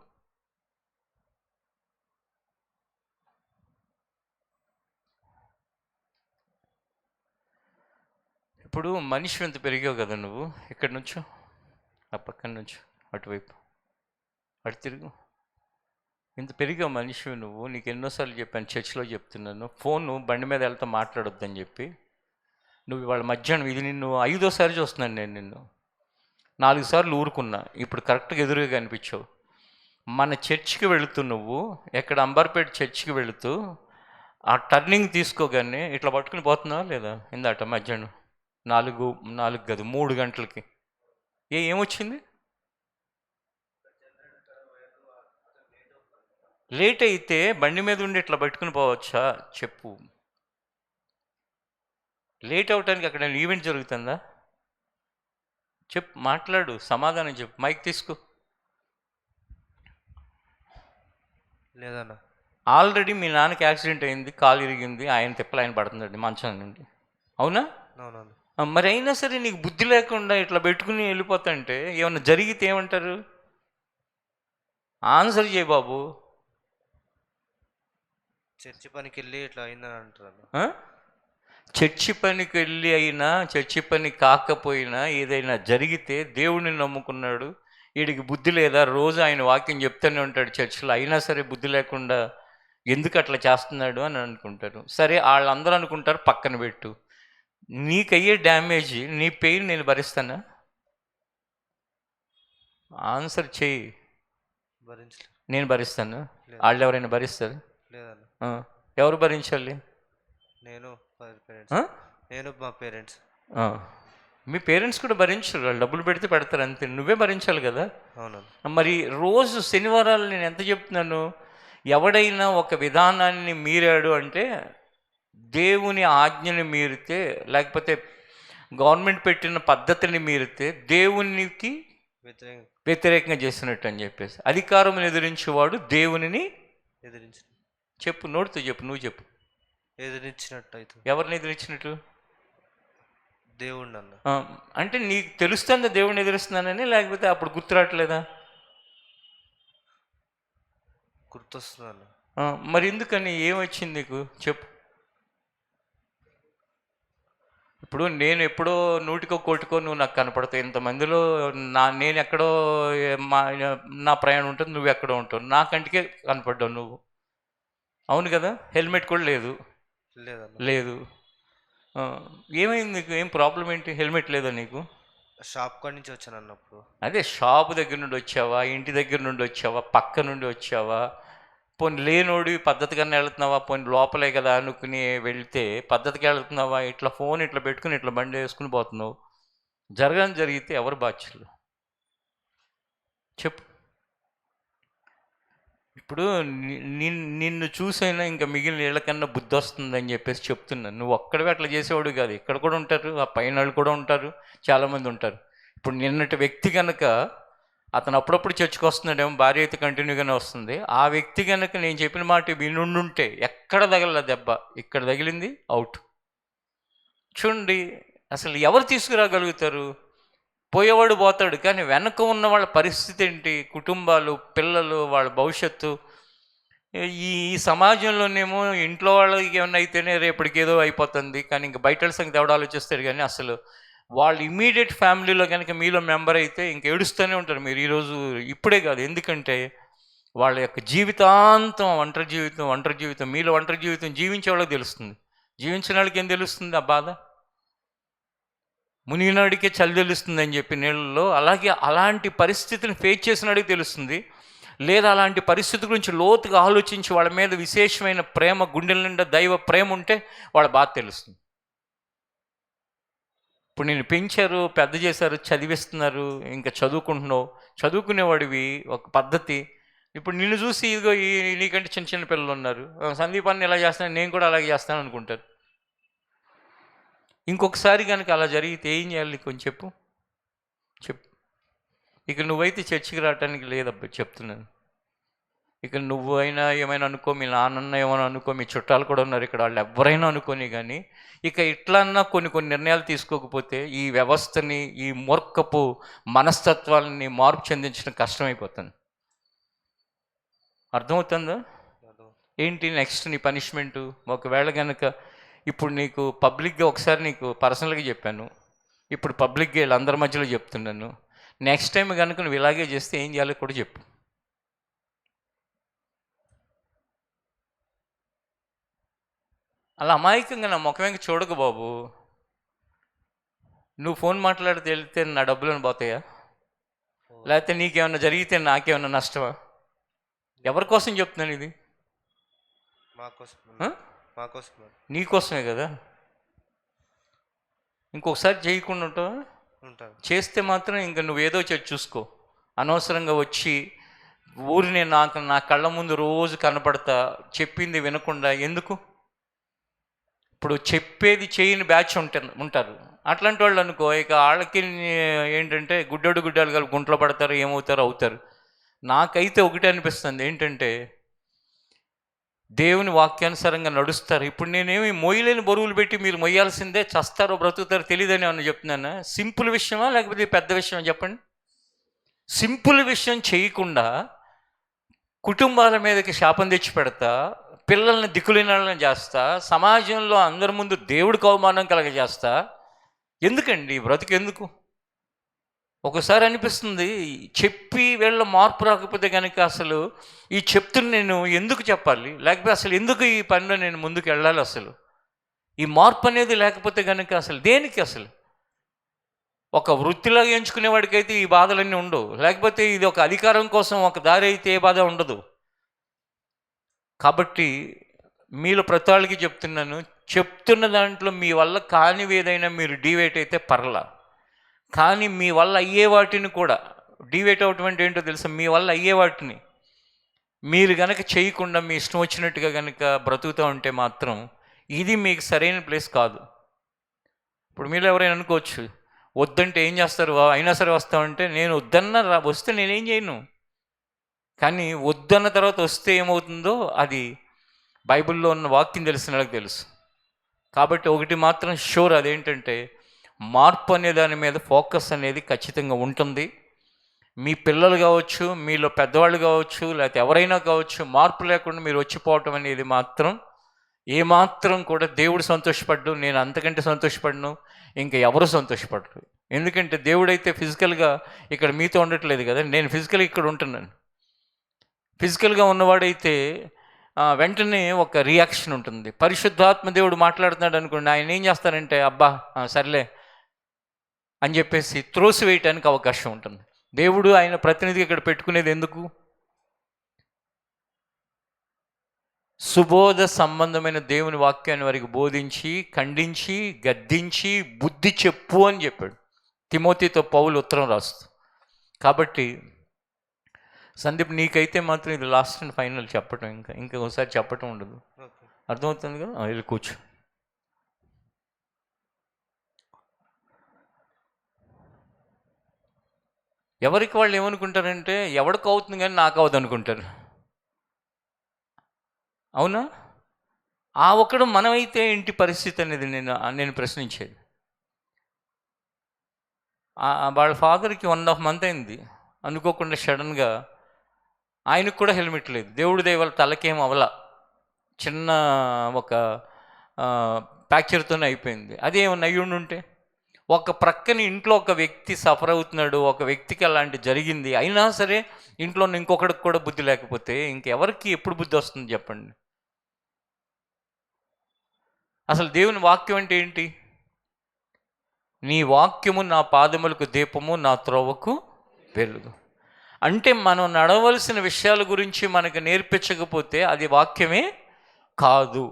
ఇప్పుడు మనిషి ఎంత పెరిగావు కదా నువ్వు. ఇక్కడి నుంచో ఆ పక్కన నుంచో అటువైపు అటు తిరుగు. ఇంత పెరిగావు మనిషి నువ్వు. నీకు ఎన్నోసార్లు చెప్పాను, చర్చిలో చెప్తున్నాను, ఫోను బండి మీద వెళ్తా మాట్లాడొద్దని చెప్పి. నువ్వు ఇవాళ మధ్యాహ్నం ఇది నిన్ను 5వ సారి చూస్తున్నాను నేను. నిన్ను 4 సార్లు ఊరుకున్నా, ఇప్పుడు కరెక్ట్గా ఎదురుగా కనిపించావు. మన చర్చికి వెళుతూ నువ్వు ఎక్కడ అంబర్పేట చర్చికి వెళుతూ ఆ టర్నింగ్ తీసుకోగానే ఇట్లా పట్టుకుని పోతున్నావా లేదా? ఇందాట మధ్యాహ్నం 3 గంటలకి ఏమొచ్చింది? లేట్ అయితే బండి మీద ఉండి ఇట్లా పట్టుకుని పోవచ్చా చెప్పు. లేట్ అవటానికి అక్కడ ఈవెంట్ జరుగుతుందా? చెప్పు, మాట్లాడు, సమాధానం చెప్పు. మైక్ తీసుకో. లేదన్నా. ఆల్రెడీ మీ నాన్నకి యాక్సిడెంట్ అయింది, కాలు ఇరిగింది, ఆయన తిప్పలు ఆయన పడుతుందండి మంచం నుండి. అవునా? మరి అయినా సరే నీకు బుద్ధి లేకుండా ఇట్లా పెట్టుకుని వెళ్ళిపోతుంటే ఏమన్నా జరిగితే ఏమంటారు? ఆన్సర్ చేయి బాబు. చర్చి పనికి వెళ్ళి ఇట్లా అయిందని అంటారు. చర్చి పనికి వెళ్ళి అయినా, చర్చి పని కాకపోయినా ఏదైనా జరిగితే దేవుడిని నమ్ముకున్నాడు, వీడికి బుద్ధి లేదా, రోజు ఆయన వాక్యం చెప్తూనే ఉంటాడు చర్చిలో, అయినా సరే బుద్ధి లేకుండా ఎందుకు అట్లా చేస్తున్నాడు అని అనుకుంటారు. సరే, వాళ్ళందరూ అనుకుంటారు, పక్కన పెట్టు. నీకయ్యే డ్యామేజ్, నీ పెయిన్ నేను భరిస్తానా? ఆన్సర్ చేయి. నేను భరిస్తాను. వాళ్ళు ఎవరైనా భరిస్తారు? ఎవరు భరించాలి? నేను, మా పేరెంట్స్. మీ పేరెంట్స్ కూడా భరించరు, వాళ్ళు డబ్బులు పెడితే పెడతారు అంతే, నువ్వే భరించాలి కదా. అవును. మరి రోజు శనివారాలు నేను ఎంత చెప్తున్నాను, ఎవడైనా ఒక విధానాన్ని మీరాడు అంటే, దేవుని ఆజ్ఞని మీరితే, లేకపోతే గవర్నమెంట్ పెట్టిన పద్ధతిని మీరితే దేవునికి వ్యతిరేకంగా చేసినట్టు అని చెప్పేసి, అధికారం ఎదిరించేవాడు దేవునిని ఎదిరించిన. చెప్పు, నోటితో చెప్పు, నువ్వు చెప్పు. ఎదిరించినట్టు అయితే ఎవరిని ఎదిరించినట్టు? దేవుణ్ణి అన్న. అంటే నీకు తెలుస్తుందా దేవుడిని ఎదిరిస్తున్నానని, లేకపోతే అప్పుడు గుర్తురావట్లేదా? గుర్తొస్తుందన్న. మరి ఎందుకని, ఏమొచ్చింది నీకు చెప్పు. ఇప్పుడు నేను ఎప్పుడో 100కో 1 నువ్వు నాకు కనపడతావు. ఇంతమందిలో నేను ఎక్కడో నా ప్రయాణం ఉంటుంది, నువ్వు ఎక్కడో ఉంటావు, నా కంటికే కనపడ్డావు నువ్వు. అవును కదా? హెల్మెట్ కూడా లేదు. ఏమైంది నీకు? ఏం ప్రాబ్లం ఏంటి? హెల్మెట్ లేదా నీకు? షాప్ కాడి నుంచి వచ్చాను అన్నప్పుడు. అదే, షాప్ దగ్గర నుండి వచ్చావా, ఇంటి దగ్గర నుండి వచ్చావా, పక్క నుండి వచ్చావా? పోనీ లేనోడి పద్ధతిగానే వెళ్తున్నావా? పోనీ లోపలే కదా అనుకుని వెళ్తే పద్ధతిగా వెళ్తున్నావా? ఇట్లా ఫోన్ ఇట్లా పెట్టుకుని ఇట్లా బండి వేసుకుని పోతున్నావు. జరిగితే ఎవరు బాధ్యులు చెప్పు. ఇప్పుడు నిన్ను చూసైనా ఇంకా మిగిలిన వీళ్ళకన్నా బుద్ధి వస్తుందని చెప్పేసి చెప్తున్నాను. నువ్వు ఒక్కడివే అట్లా చేసేవాడు కాదు, ఇక్కడ కూడా ఉంటారు, ఆ పైన వాళ్ళు కూడా ఉంటారు, చాలామంది ఉంటారు. ఇప్పుడు నిన్నటి వ్యక్తి కనుక అతను అప్పుడప్పుడు చర్చకు వస్తున్నాడేమో, భార్య అయితే కంటిన్యూగానే వస్తుంది. ఆ వ్యక్తి కనుక నేను చెప్పిన మాట వినుండుంటే ఎక్కడ తగల దెబ్బ, ఇక్కడ తగిలింది, అవుట్. చూడండి, అసలు ఎవరు తీసుకురాగలుగుతారు? పోయేవాడు పోతాడు, కానీ వెనక ఉన్న వాళ్ళ పరిస్థితి ఏంటి? కుటుంబాలు, పిల్లలు, వాళ్ళ భవిష్యత్తు. ఈ సమాజంలోనేమో ఇంట్లో వాళ్ళకి ఏమన్నా అయితేనే రేపటికి ఏదో అయిపోతుంది, కానీ ఇంకా బయట సంగతి ఎవడు ఆలోచిస్తాడు. కానీ అసలు వాళ్ళ ఇమ్మీడియట్ ఫ్యామిలీలో కనుక మీలో మెంబర్ అయితే ఇంక ఏడుస్తూనే ఉంటారు మీరు ఈరోజు. ఇప్పుడే కాదు, ఎందుకంటే వాళ్ళ యొక్క జీవితాంతం ఒంటరి జీవితం మీలో ఒంటరి జీవితం జీవించే వాళ్ళకి తెలుస్తుంది. జీవించిన వాళ్ళకి ఏం తెలుస్తుంది ఆ బాధ? మునిగినాడికే చలి తెలుస్తుంది అని చెప్పి నీళ్ళలో, అలాగే అలాంటి పరిస్థితిని ఫేస్ చేసినాడికి తెలుస్తుంది. లేదా అలాంటి పరిస్థితి గురించి లోతుగా ఆలోచించి వాళ్ళ మీద విశేషమైన ప్రేమ, గుండెల నిండా దైవ ప్రేమ ఉంటే వాళ్ళ బాధ తెలుస్తుంది. ఇప్పుడు నేను పెంచారు, పెద్ద చేశారు, చదివిస్తున్నారు, ఇంకా చదువుకుంటున్నావు, చదువుకునేవాడివి ఒక పద్ధతి. ఇప్పుడు నిన్ను చూసి ఇదిగో నీకంటే చిన్న చిన్న పిల్లలు ఉన్నారు, సందీపాన్ని ఎలా చేస్తాను నేను కూడా అలాగే చేస్తాను అనుకుంటారు. ఇంకొకసారి కనుక అలా జరిగితే ఏం చేయాలి కొంచెం చెప్పు. ఇక నువ్వైతే చర్చికి రావటానికి లేదబ్బా, చెప్తున్నాను. ఇక నువ్వు అయినా ఏమైనా అనుకో, మీ నాన్న ఏమైనా అనుకో, మీ చుట్టాలు కూడా ఉన్నారు ఇక్కడ, వాళ్ళు ఎవరైనా అనుకోని, కానీ ఇక ఇట్లన్నా కొన్ని నిర్ణయాలు తీసుకోకపోతే ఈ వ్యవస్థని, ఈ మూర్ఖపు మనస్తత్వాలని మార్పు చెందించడం కష్టమైపోతుంది. అర్థమవుతుందా? ఏంటి నెక్స్ట్ నీ పనిష్మెంటు? ఒకవేళ కనుక ఇప్పుడు నీకు పబ్లిక్గా ఒకసారి నీకు పర్సనల్గా చెప్పాను, ఇప్పుడు పబ్లిక్గా వీళ్ళందరి మధ్యలో చెప్తున్నాను. నెక్స్ట్ టైం కనుక నువ్వు ఇలాగే చేస్తే ఏం చేయాలో కూడా చెప్పు. అలా అమాయకంగా నా ముఖమేంక చూడకు బాబు. నువ్వు ఫోన్ మాట్లాడితే వెళ్తే నా డబ్బులను పోతాయా? లేకపోతే నీకేమన్నా జరిగితే నాకేమన్నా నష్టమా? ఎవరి కోసం చెప్తున్నాను ఇది? నీకోసమే కదా. ఇంకొకసారి చేయకుండా ఉంటావా? చేస్తే మాత్రం ఇంకా నువ్వేదో చూసుకో. అనవసరంగా వచ్చి ఊరిని నా కళ్ళ ముందు రోజు కనపడతా చెప్పింది వినకుండా ఎందుకు? ఇప్పుడు చెప్పేది చేయని బ్యాచ్ ఉంటారు అట్లాంటి వాళ్ళు అనుకో, ఇక వాళ్ళకి ఏంటంటే గుడ్డాలు కలిపి గుంట్లో పడతారు, ఏమవుతారు అవుతారు. నాకైతే ఒకటే అనిపిస్తుంది ఏంటంటే, దేవుని వాక్యానుసారంగా నడుస్తారు. ఇప్పుడు నేనేమి మొయ్యలేని బరువులు పెట్టి మీరు మొయ్యాల్సిందే, చస్తారో బ్రతుకుతారో తెలియదని అన్న చెప్తున్నాను. సింపుల్ విషయమా లేకపోతే పెద్ద విషయమా చెప్పండి? సింపుల్ విషయం చేయకుండా కుటుంబాల మీదకి శాపం తెచ్చి పెడతా, పిల్లల్ని దిక్కులేనాలని చేస్తా, సమాజంలో అందరి ముందు దేవుడికి అవమానం కలగజేస్తా. ఎందుకండి బ్రతుకు? ఎందుకు? ఒకసారి అనిపిస్తుంది, చెప్పి వీళ్ళ మార్పు రాకపోతే కనుక అసలు ఈ చెప్తున్న నేను ఎందుకు చెప్పాలి? లేకపోతే అసలు ఎందుకు ఈ పనిలో నేను ముందుకు వెళ్ళాలి? అసలు ఈ మార్పు అనేది లేకపోతే కనుక అసలు దేనికి? అసలు ఒక వృత్తిలాగా ఎంచుకునేవాడికైతే ఈ బాధలన్నీ ఉండవు. లేకపోతే ఇది ఒక అధికారం కోసం ఒక దారి అయితే ఏ బాధ ఉండదు. కాబట్టి మీలో ప్రతి వాళ్ళకి చెప్తున్న దాంట్లో మీ వల్ల కానివి ఏదైనా మీరు డివేట్ అయితే పర్లా, కానీ మీ వల్ల అయ్యే వాటిని కూడా డివేట్ అవటం అంటే ఏంటో తెలుసా? మీ వల్ల అయ్యే వాటిని మీరు కనుక చేయకుండా మీ ఇష్టం వచ్చినట్టుగా కనుక బ్రతుకుతూ ఉంటే మాత్రం ఇది మీకు సరైన ప్లేస్ కాదు. ఇప్పుడు మీరు ఎవరైనా అనుకోవచ్చు, వద్దంటే ఏం చేస్తారు, అయినా సరే వస్తామంటే, నేను వద్దన్న వస్తే నేనేం చేయను. కానీ వద్దన్న తర్వాత వస్తే ఏమవుతుందో అది బైబిల్లో ఉన్న వాక్యం తెలిసిన వాళ్ళకి తెలుసు. కాబట్టి ఒకటి మాత్రం షూర్, అదేంటంటే మార్పు అనే దాని మీద ఫోకస్ అనేది ఖచ్చితంగా ఉంటుంది. మీ పిల్లలు కావచ్చు, మీలో పెద్దవాళ్ళు కావచ్చు, లేకపోతే ఎవరైనా కావచ్చు, మార్పు లేకుండా మీరు వచ్చిపోవటం అనేది మాత్రం ఏమాత్రం కూడా దేవుడు సంతోషపడ్డు, నేను అంతకంటే సంతోషపడను, ఇంకా ఎవరు సంతోషపడరు. ఎందుకంటే దేవుడైతే ఫిజికల్గా ఇక్కడ మీతో ఉండట్లేదు కదా, నేను ఫిజికల్గా ఇక్కడ ఉంటున్నాను. ఫిజికల్గా ఉన్నవాడైతే వెంటనే ఒక రియాక్షన్ ఉంటుంది. పరిశుద్ధాత్మ దేవుడు మాట్లాడుతున్నాడు అనుకోండి, ఆయన ఏం చేస్తారంటే అబ్బా సర్లే అని చెప్పేసి త్రోసివేయటానికి అవకాశం ఉంటుంది. దేవుడు ఆయన ప్రతినిధి ఇక్కడ పెట్టుకునేది ఎందుకు? సుబోధ సంబంధమైన దేవుని వాక్యాన్ని వారికి బోధించి, ఖండించి, గద్దించి, బుద్ధి చెప్పు అని చెప్పాడు తిమోతితో పౌలు ఉత్తరం రాస్తూ. కాబట్టి సందీప్, నీకైతే మాత్రం ఇది లాస్ట్ అండ్ ఫైనల్ చెప్పటం, ఇంకా ఒకసారి చెప్పటం ఉండదు. అర్థమవుతుంది కదా? వెళ్ళి కూర్చో. ఎవరికి వాళ్ళు ఏమనుకుంటారంటే, ఎవరికి అవుతుంది కానీ నాకు అవుతుంది అనుకుంటారు. అవునా? ఆ ఒక్కడు మనమైతే ఇంటి పరిస్థితి అనేది నేను ప్రశ్నించేది. వాళ్ళ ఫాదర్కి 1.5 month అయింది, అనుకోకుండా సడన్గా ఆయనకు కూడా హెల్మెట్ లేదు. దేవుడి దయవల్ల తలకేం అవలా, చిన్న ఒక ఫ్రాక్చర్తోనే అయిపోయింది. అదేమన్నా అయ్యి ఉంటే ఒక ప్రక్కన ఇంట్లో ఒక వ్యక్తి సఫర్ అవుతున్నాడు, ఒక వ్యక్తికి అలాంటి జరిగింది, అయినా సరే ఇంట్లో ఇంకొకడికి కూడా బుద్ధి లేకపోతే ఇంకెవరికి ఎప్పుడు బుద్ధి వస్తుంది చెప్పండి? అసలు దేవుని వాక్యం అంటే ఏంటి? నీ వాక్యము నా పాదములకు దీపము, నా త్రోవకు వెలుగు. అంటే మనం నడవలసిన విషయాల గురించి మనకు నేర్పించకపోతే అది వాక్యమే కాదు.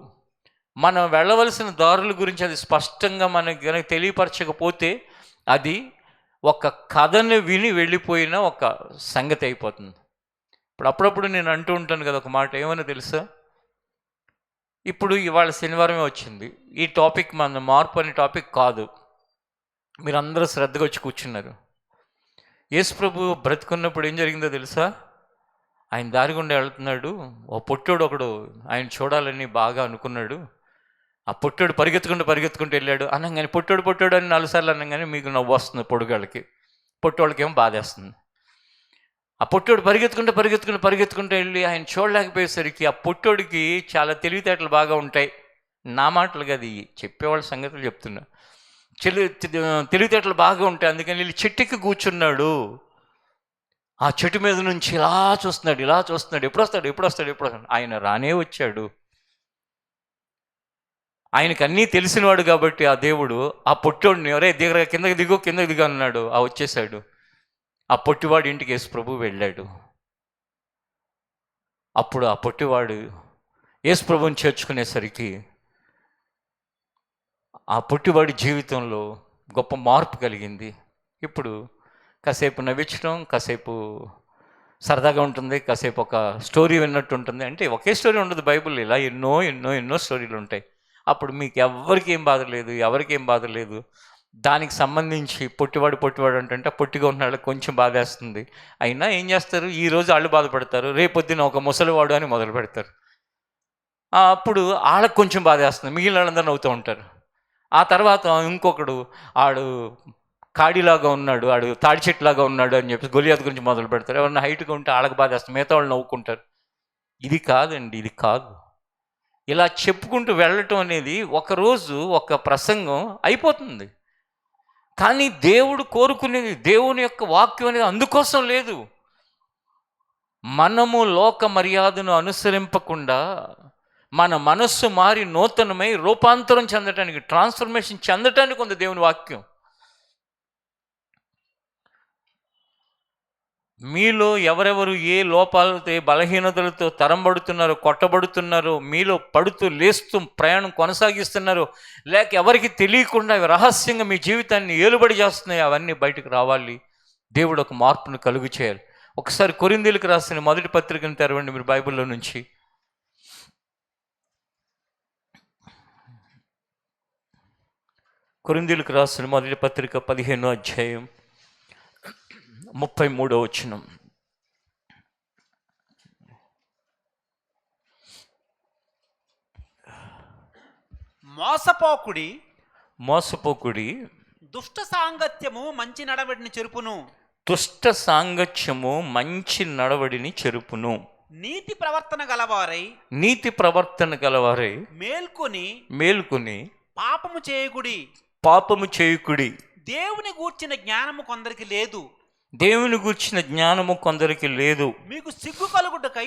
మనం వెళ్ళవలసిన దారుల గురించి అది స్పష్టంగా మనకి కనుక తెలియపరచకపోతే అది ఒక కథను విని వెళ్ళిపోయిన ఒక సంగతి అయిపోతుంది. ఇప్పుడు అప్పుడప్పుడు నేను అంటూ ఉంటాను కదా ఒక మాట, ఏమన్నా తెలుసా? ఇప్పుడు ఇవాళ శనివారమే వచ్చింది, ఈ టాపిక్ మన మార్పు అనే టాపిక్ కాదు. మీరందరూ శ్రద్ధగా వచ్చి కూర్చున్నారు. యేసు ప్రభు బ్రతుకున్నప్పుడు ఏం జరిగిందో తెలుసా? ఆయన దారి గుండా వెళ్తున్నాడు, ఓ పొట్టోడు ఒకడు ఆయన చూడాలని బాగా అనుకున్నాడు. ఆ పొట్టోడు పరిగెత్తుకుంటూ వెళ్ళాడు. అనగానే పొట్టోడు అని 4 సార్లు అనగానే మీకు నవ్వు వస్తుంది పొడుగాళ్ళకి, పొట్టోళ్ళకేమో బాధేస్తుంది. ఆ పొట్టోడు పరిగెత్తుకుంటూ వెళ్ళి ఆయన చూడలేకపోయేసరికి ఆ పొట్టోడికి చాలా తెలివితేటలు బాగా ఉంటాయి. నా మాటలు కాదు, చెప్పేవాళ్ళ సంగతులు చెప్తున్నా. తెలివితేటలు బాగా ఉంటాయి. అందుకని వెళ్ళి చెట్టుకి కూర్చున్నాడు. ఆ చెట్టు మీద నుంచి ఇలా చూస్తున్నాడు, ఎప్పుడు వస్తాడు. ఆయన రానే వచ్చాడు. ఆయనకు అన్నీ తెలిసినవాడు కాబట్టి ఆ దేవుడు ఆ పొట్టోడిని, ఒరే దిగరా, కిందకి దిగు అన్నాడు. వచ్చేసాడు. ఆ పొట్టివాడు ఇంటికి యేసు ప్రభు వెళ్ళాడు. అప్పుడు ఆ పొట్టివాడు యేసు ప్రభుని చేర్చుకునేసరికి ఆ పొట్టివాడి జీవితంలో గొప్ప మార్పు కలిగింది. ఇప్పుడు కాసేపు నవ్వించడం, కాసేపు సరదాగా ఉంటుంది, కాసేపు ఒక స్టోరీ విన్నట్టు ఉంటుంది. అంటే ఒకే స్టోరీ ఉండదు బైబిల్, ఇలా ఎన్నో స్టోరీలు ఉంటాయి. అప్పుడు మీకు ఎవరికి ఏం బాధ లేదు. దానికి సంబంధించి పొట్టివాడు అంటే పొట్టిగా ఉన్న వాళ్ళకి కొంచెం బాధేస్తుంది. అయినా ఏం చేస్తారు, ఈరోజు వాళ్ళు బాధపడతారు, రేపొద్దున ఒక ముసలివాడు అని మొదలు పెడతారు. అప్పుడు వాళ్ళకి కొంచెం బాధేస్తుంది, మిగిలిన వాళ్ళందరూ నవ్వుతూ ఉంటారు. ఆ తర్వాత ఇంకొకడు ఆడు కాడిలాగా ఉన్నాడు, ఆడు తాడి చెట్టులాగా ఉన్నాడు అని చెప్పి గొలియాత్ గురించి మొదలు పెడతారు. ఎవరన్నా హైట్గా ఉంటే వాళ్ళకి బాధేస్తుంది, మిగతా వాళ్ళు నవ్వుకుంటారు. ఇది కాదు. ఇలా చెప్పుకుంటూ వెళ్ళటం అనేది ఒకరోజు ఒక ప్రసంగం అయిపోతుంది. కానీ దేవుడు కోరుకునేది, దేవుని యొక్క వాక్యం అనేది అందుకోసం లేదు. మనము లోక మర్యాదను అనుసరింపకుండా మన మనస్సు మారి నూతనమై రూపాంతరం చెందటానికి, ట్రాన్స్ఫర్మేషన్ చెందటానికి ఉంది దేవుని వాక్యం. మీలో ఎవరెవరు ఏ లోపాలతో, ఏ బలహీనతలతో తరంబడుతున్నారో, కొట్టబడుతున్నారో, మీలో పడుతూ లేస్తూ ప్రయాణం కొనసాగిస్తున్నారో, లేక ఎవరికి తెలియకుండా రహస్యంగా మీ జీవితాన్ని ఏలుబడి చేస్తున్నాయి, అవన్నీ బయటకు రావాలి. దేవుడు ఒక మార్పును కలుగు చేయాలి. ఒకసారి కొరింథీయులకు రాసిన మొదటి పత్రికను తెరవండి మీరు బైబిల్లో నుంచి. కొరింథీయులకు రాసిన మొదటి పత్రిక 15వ అధ్యాయం 33వ వచనం. మోసపోకుడి, దుష్ట సాంగత్యము మంచి నడవడిని చెరుపును. దుష్ట సాంగత్యము మంచి నడవడిని చెరుపును. నీతి ప్రవర్తన గలవారై మేల్కొని పాపము చేయకుడి. దేవుని గూర్చిన జ్ఞానము కొందరికి లేదు. మీకు సిగ్గు కలుగుటకై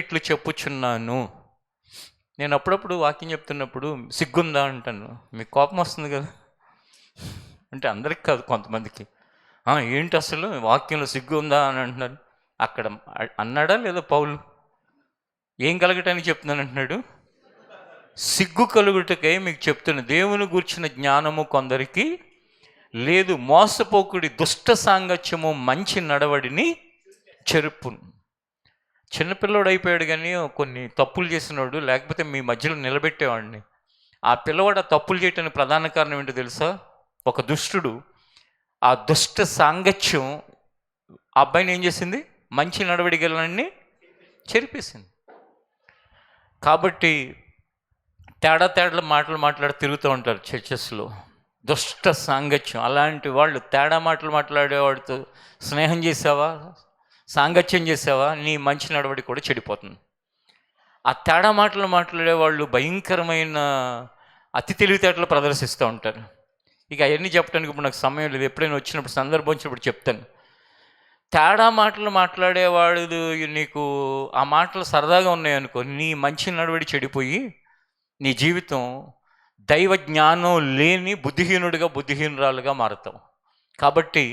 ఇట్లు చెప్పుచున్నాను. నేను అప్పుడప్పుడు వాక్యం చెప్తున్నప్పుడు సిగ్గుందా అంటాను. మీకు కోపం వస్తుంది కదా, అంటే అందరికి కాదు, కొంతమందికి. ఏంటి అసలు వాక్యంలో సిగ్గు ఉందా అని అంటున్నారు. అక్కడ అన్నాడా లేదా పౌలు? ఏం కలగటానికి చెప్తున్నాను అంటున్నాడు? సిగ్గు కలుగుటకై మీకు చెప్తున్నా. దేవుని గూర్చిన జ్ఞానము కొందరికి లేదు. మోసపోకుడి, దుష్ట సాంగత్యము మంచి నడవడిని చెరుపును. చిన్నపిల్లడు అయిపోయాడు కానీ కొన్ని తప్పులు చేసినాడు, లేకపోతే మీ మధ్యలో నిలబెట్టేవాడిని. ఆ పిల్లవాడు ఆ తప్పులు చేయటానికి ప్రధాన కారణం ఏంటో తెలుసా? ఒక దుష్టుడు, ఆ దుష్ట సాంగత్యం ఆ అబ్బాయిని ఏం చేసింది? మంచి నడవడికలన్నీ చెరిపేసింది. కాబట్టి తేడా మాట్లాడి తిరుగుతూ ఉంటారు చర్చెస్లో. దుష్ట సాంగత్యం, అలాంటి వాళ్ళు తేడా మాట్లాడేవాడితో స్నేహం చేసావా, సాంగత్యం చేసావా, నీ మంచి నడవడి కూడా చెడిపోతుంది. ఆ తేడా మాట్లాడేవాళ్ళు భయంకరమైన అతి తెలివితేటలు ప్రదర్శిస్తూ ఉంటారు. ఇక అవన్నీ చెప్పడానికి ఇప్పుడు నాకు సమయం లేదు, ఎప్పుడైనా వచ్చినప్పుడు సందర్భం వచ్చినప్పుడు చెప్తాను. తేడా మాటలు మాట్లాడేవాడు నీకు ఆ మాటలు సరదాగా ఉన్నాయనుకో, నీ మంచి నడవడి చెడిపోయి నీ జీవితం దైవ జ్ఞానం లేని బుద్ధిహీనురాలుగా మారుతావు. కాబట్టి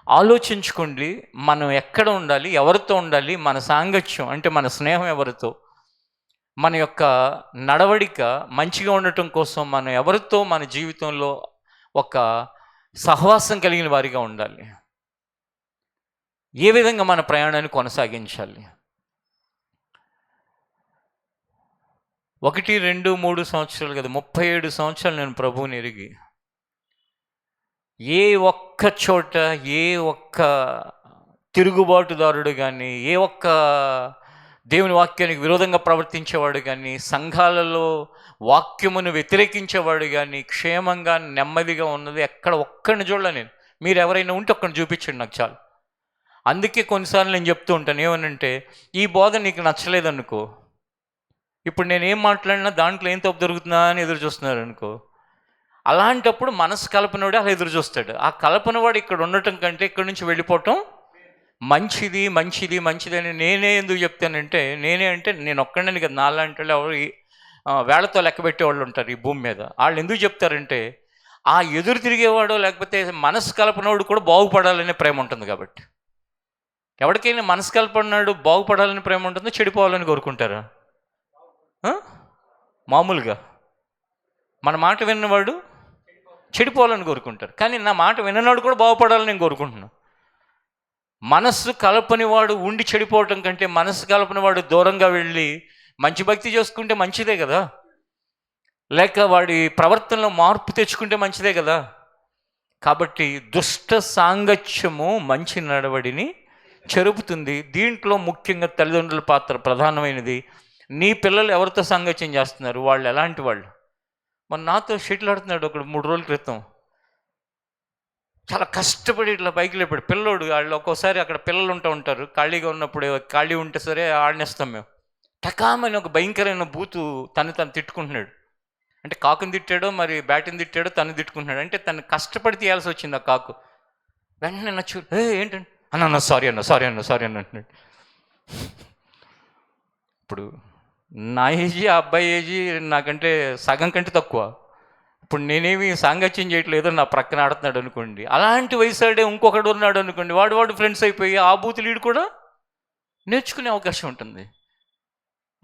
ఆలోచించుకోండి, మనం ఎక్కడ ఉండాలి, ఎవరితో ఉండాలి, మన సాంగత్యం అంటే మన స్నేహం ఎవరితో, మన యొక్క నడవడిక మంచిగా ఉండటం కోసం మనం ఎవరితో మన జీవితంలో ఒక సహవాసం కలిగిన వారిగా ఉండాలి, ఏ విధంగా మన ప్రయాణాన్ని కొనసాగించాలి. 1, 2, 3 సంవత్సరాలు కదా, 37 సంవత్సరాలు నేను ప్రభువుని ఎరిగి ఏ ఒక్క చోట ఏ ఒక్క తిరుగుబాటుదారుడు కానీ, ఏ ఒక్క దేవుని వాక్యానికి విరోధంగా ప్రవర్తించేవాడు కానీ, సంఘాలలో వాక్యమును వ్యతిరేకించేవాడు కానీ క్షేమంగా నెమ్మదిగా ఉన్నది ఎక్కడ ఒక్కడిని చూడలే నేను. మీరు ఎవరైనా ఉంటే ఒక్కడిని చూపించండి నాకు చాలు. అందుకే కొన్నిసార్లు నేను చెప్తూ ఉంటాను, ఏమనంటే ఈ బోధ నీకు నచ్చలేదనుకో, ఇప్పుడు నేను ఏం మాట్లాడినా దాంట్లో ఏం తప్పు దొరుకుతుందా అని ఎదురు చూస్తున్నారు అనుకో, అలాంటప్పుడు మనసు కల్పనవాడు అలా ఎదురు చూస్తాడు. ఆ కల్పనవాడు ఇక్కడ ఉండటం కంటే ఇక్కడి నుంచి వెళ్ళిపోవటం మంచిది మంచిది మంచిది అని నేనే ఎందుకు చెప్తానంటే, నేను ఒక్కడని కదా, నాలాంటి వాళ్ళు ఎవరు వేళతో లెక్క పెట్టేవాళ్ళు ఉంటారు ఈ భూమి మీద. వాళ్ళు ఎందుకు చెప్తారంటే, ఆ ఎదురు తిరిగేవాడో లేకపోతే మనసు కల్పనవాడు కూడా బాగుపడాలనే ప్రేమ ఉంటుంది కాబట్టి. ఎవరికైనా మనసు కల్పన్నాడు బాగుపడాలని ప్రేమ ఉంటుందో చెడిపోవాలని కోరుకుంటారా? మామూలుగా మన మాట విన్నవాడు చెడిపోవాలని కోరుకుంటారు, కానీ నా మాట విన్నవాడు కూడా బాగుపడాలని నేను కోరుకుంటున్నాను. మనస్సు కలపని వాడు ఉండి చెడిపోవటం కంటే మనస్సు కలపని వాడు దూరంగా వెళ్ళి మంచి భక్తి చేసుకుంటే మంచిదే కదా, లేక వాడి ప్రవర్తనలో మార్పు తెచ్చుకుంటే మంచిదే కదా. కాబట్టి దుష్ట సాంగత్యము మంచి నడవడిని చెరుపుతుంది. దీంట్లో ముఖ్యంగా తల్లిదండ్రుల పాత్ర ప్రధానమైనది. నీ పిల్లలు ఎవరితో సాంగత్యం చేస్తున్నారు, వాళ్ళు ఎలాంటి వాళ్ళు. మన నాతో షటిల్ ఆడుతున్నాడు ఒకడు 3 రోజుల క్రితం, చాలా కష్టపడి ఇట్లా పైకి లేపాడు పిల్లోడు. వాళ్ళు ఒక్కోసారి అక్కడ పిల్లలు ఉంటారు, ఖాళీగా ఉన్నప్పుడు ఖాళీ ఉంటే సరే ఆడనేస్తాం మేము. టకామని ఒక భయంకరమైన బూతు తను తిట్టుకుంటున్నాడు. అంటే కాకుని తిట్టాడో మరి బ్యాట్ని తిట్టాడో తను తిట్టుకుంటున్నాడు. అంటే తను కష్టపడి తీయాల్సి వచ్చింది ఆ కాకు. వెంటనే నచ్చు ఏంటంటే అన్న సారీ అన్న అంటున్నాడు. ఇప్పుడు నా ఏజీ ఆ అబ్బాయి ఏజీ నాకంటే సగం కంటే తక్కువ. ఇప్పుడు నేనేమి సాంగత్యం చేయట్లేదు, నా ప్రక్కన ఆడుతున్నాడు అనుకోండి, అలాంటి వయసాడే ఇంకొకడు ఉన్నాడు అనుకోండి, వాడు ఫ్రెండ్స్ అయిపోయి ఆ బూతులు వీడు కూడా నేర్చుకునే అవకాశం ఉంటుంది.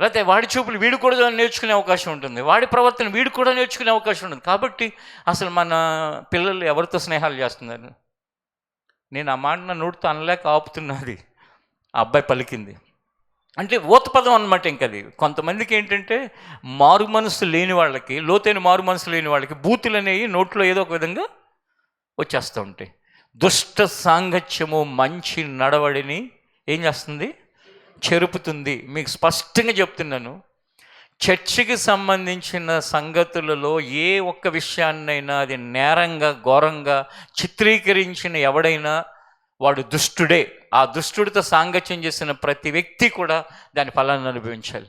లేకపోతే వాడి చూపులు వీడు కూడా నేర్చుకునే అవకాశం ఉంటుంది, వాడి ప్రవర్తన వీడు కూడా నేర్చుకునే అవకాశం ఉంటుంది. కాబట్టి అసలు మన పిల్లలు ఎవరితో స్నేహాలు చేస్తున్నారు? నేను ఆ మాట నా నోటితో అనలేక ఆపుతున్నది ఆ అబ్బాయి పలికింది. అంటే ఊతపదం అనమాట. ఇంకది కొంతమందికి ఏంటంటే మారు మనసు లేని వాళ్ళకి, లోతైన మారు మనసు లేని వాళ్ళకి బూతులు అనేవి నోట్లో ఏదో ఒక విధంగా వచ్చేస్తూ ఉంటాయి. దుష్ట సాంగత్యము మంచి నడవడిని ఏం చేస్తుంది? చెరుపుతుంది. మీకు స్పష్టంగా చెప్తున్నాను, చర్చికి సంబంధించిన సంగతులలో ఏ ఒక్క విషయాన్నైనా అది నేరంగా ఘోరంగా చిత్రీకరించిన ఎవడైనా వాడు దుష్టుడే. ఆ దుష్టుడితో సాంగత్యం చేసిన ప్రతి వ్యక్తి కూడా దాని ఫలాన్ని అనుభవించాలి.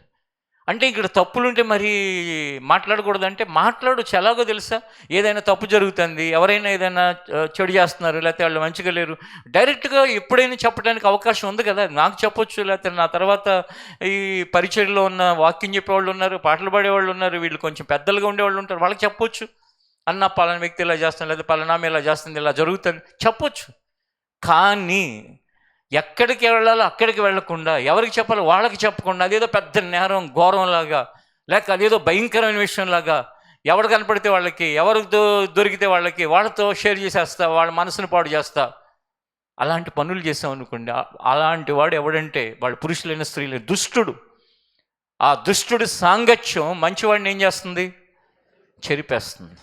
అంటే ఇక్కడ తప్పులుంటే మరి మాట్లాడకూడదంటే మాట్లాడచ్చు. ఎలాగో తెలుసా, ఏదైనా తప్పు జరుగుతుంది, ఎవరైనా ఏదైనా చెడు చేస్తున్నారు, లేకపోతే వాళ్ళు మంచిగా లేరు, డైరెక్ట్గా ఎప్పుడైనా చెప్పడానికి అవకాశం ఉంది కదా. నాకు చెప్పొచ్చు, లేకపోతే నా తర్వాత ఈ పరిచయంలో ఉన్న వాక్యం చెప్పేవాళ్ళు ఉన్నారు, పాటలు పాడేవాళ్ళు ఉన్నారు, వీళ్ళు కొంచెం పెద్దలుగా ఉండేవాళ్ళు ఉంటారు, వాళ్ళకి చెప్పొచ్చు, అన్న పలానా వ్యక్తి ఇలా చేస్తాను, లేదా పలానామె ఇలా చేస్తుంది, ఇలా జరుగుతుంది చెప్పొచ్చు. కానీ ఎక్కడికి వెళ్ళాలో అక్కడికి వెళ్ళకుండా, ఎవరికి చెప్పాలో వాళ్ళకి చెప్పకుండా, అదేదో పెద్ద నేరం ఘోరంలాగా, లేక అదేదో భయంకరమైన విషయంలాగా, ఎవరు కనపడితే వాళ్ళకి, ఎవరితో దొరికితే వాళ్ళతో షేర్ చేసేస్తా, వాళ్ళ మనసును పాడు చేస్తా, అలాంటి పనులు చేసాం అనుకోండి, అలాంటి వాడు ఎవడంటే వాళ్ళు పురుషులైన స్త్రీలైన దుష్టుడు. ఆ దుష్టుడి సాంగత్యం మంచివాడిని ఏం చేస్తుంది? చెరిపేస్తుంది.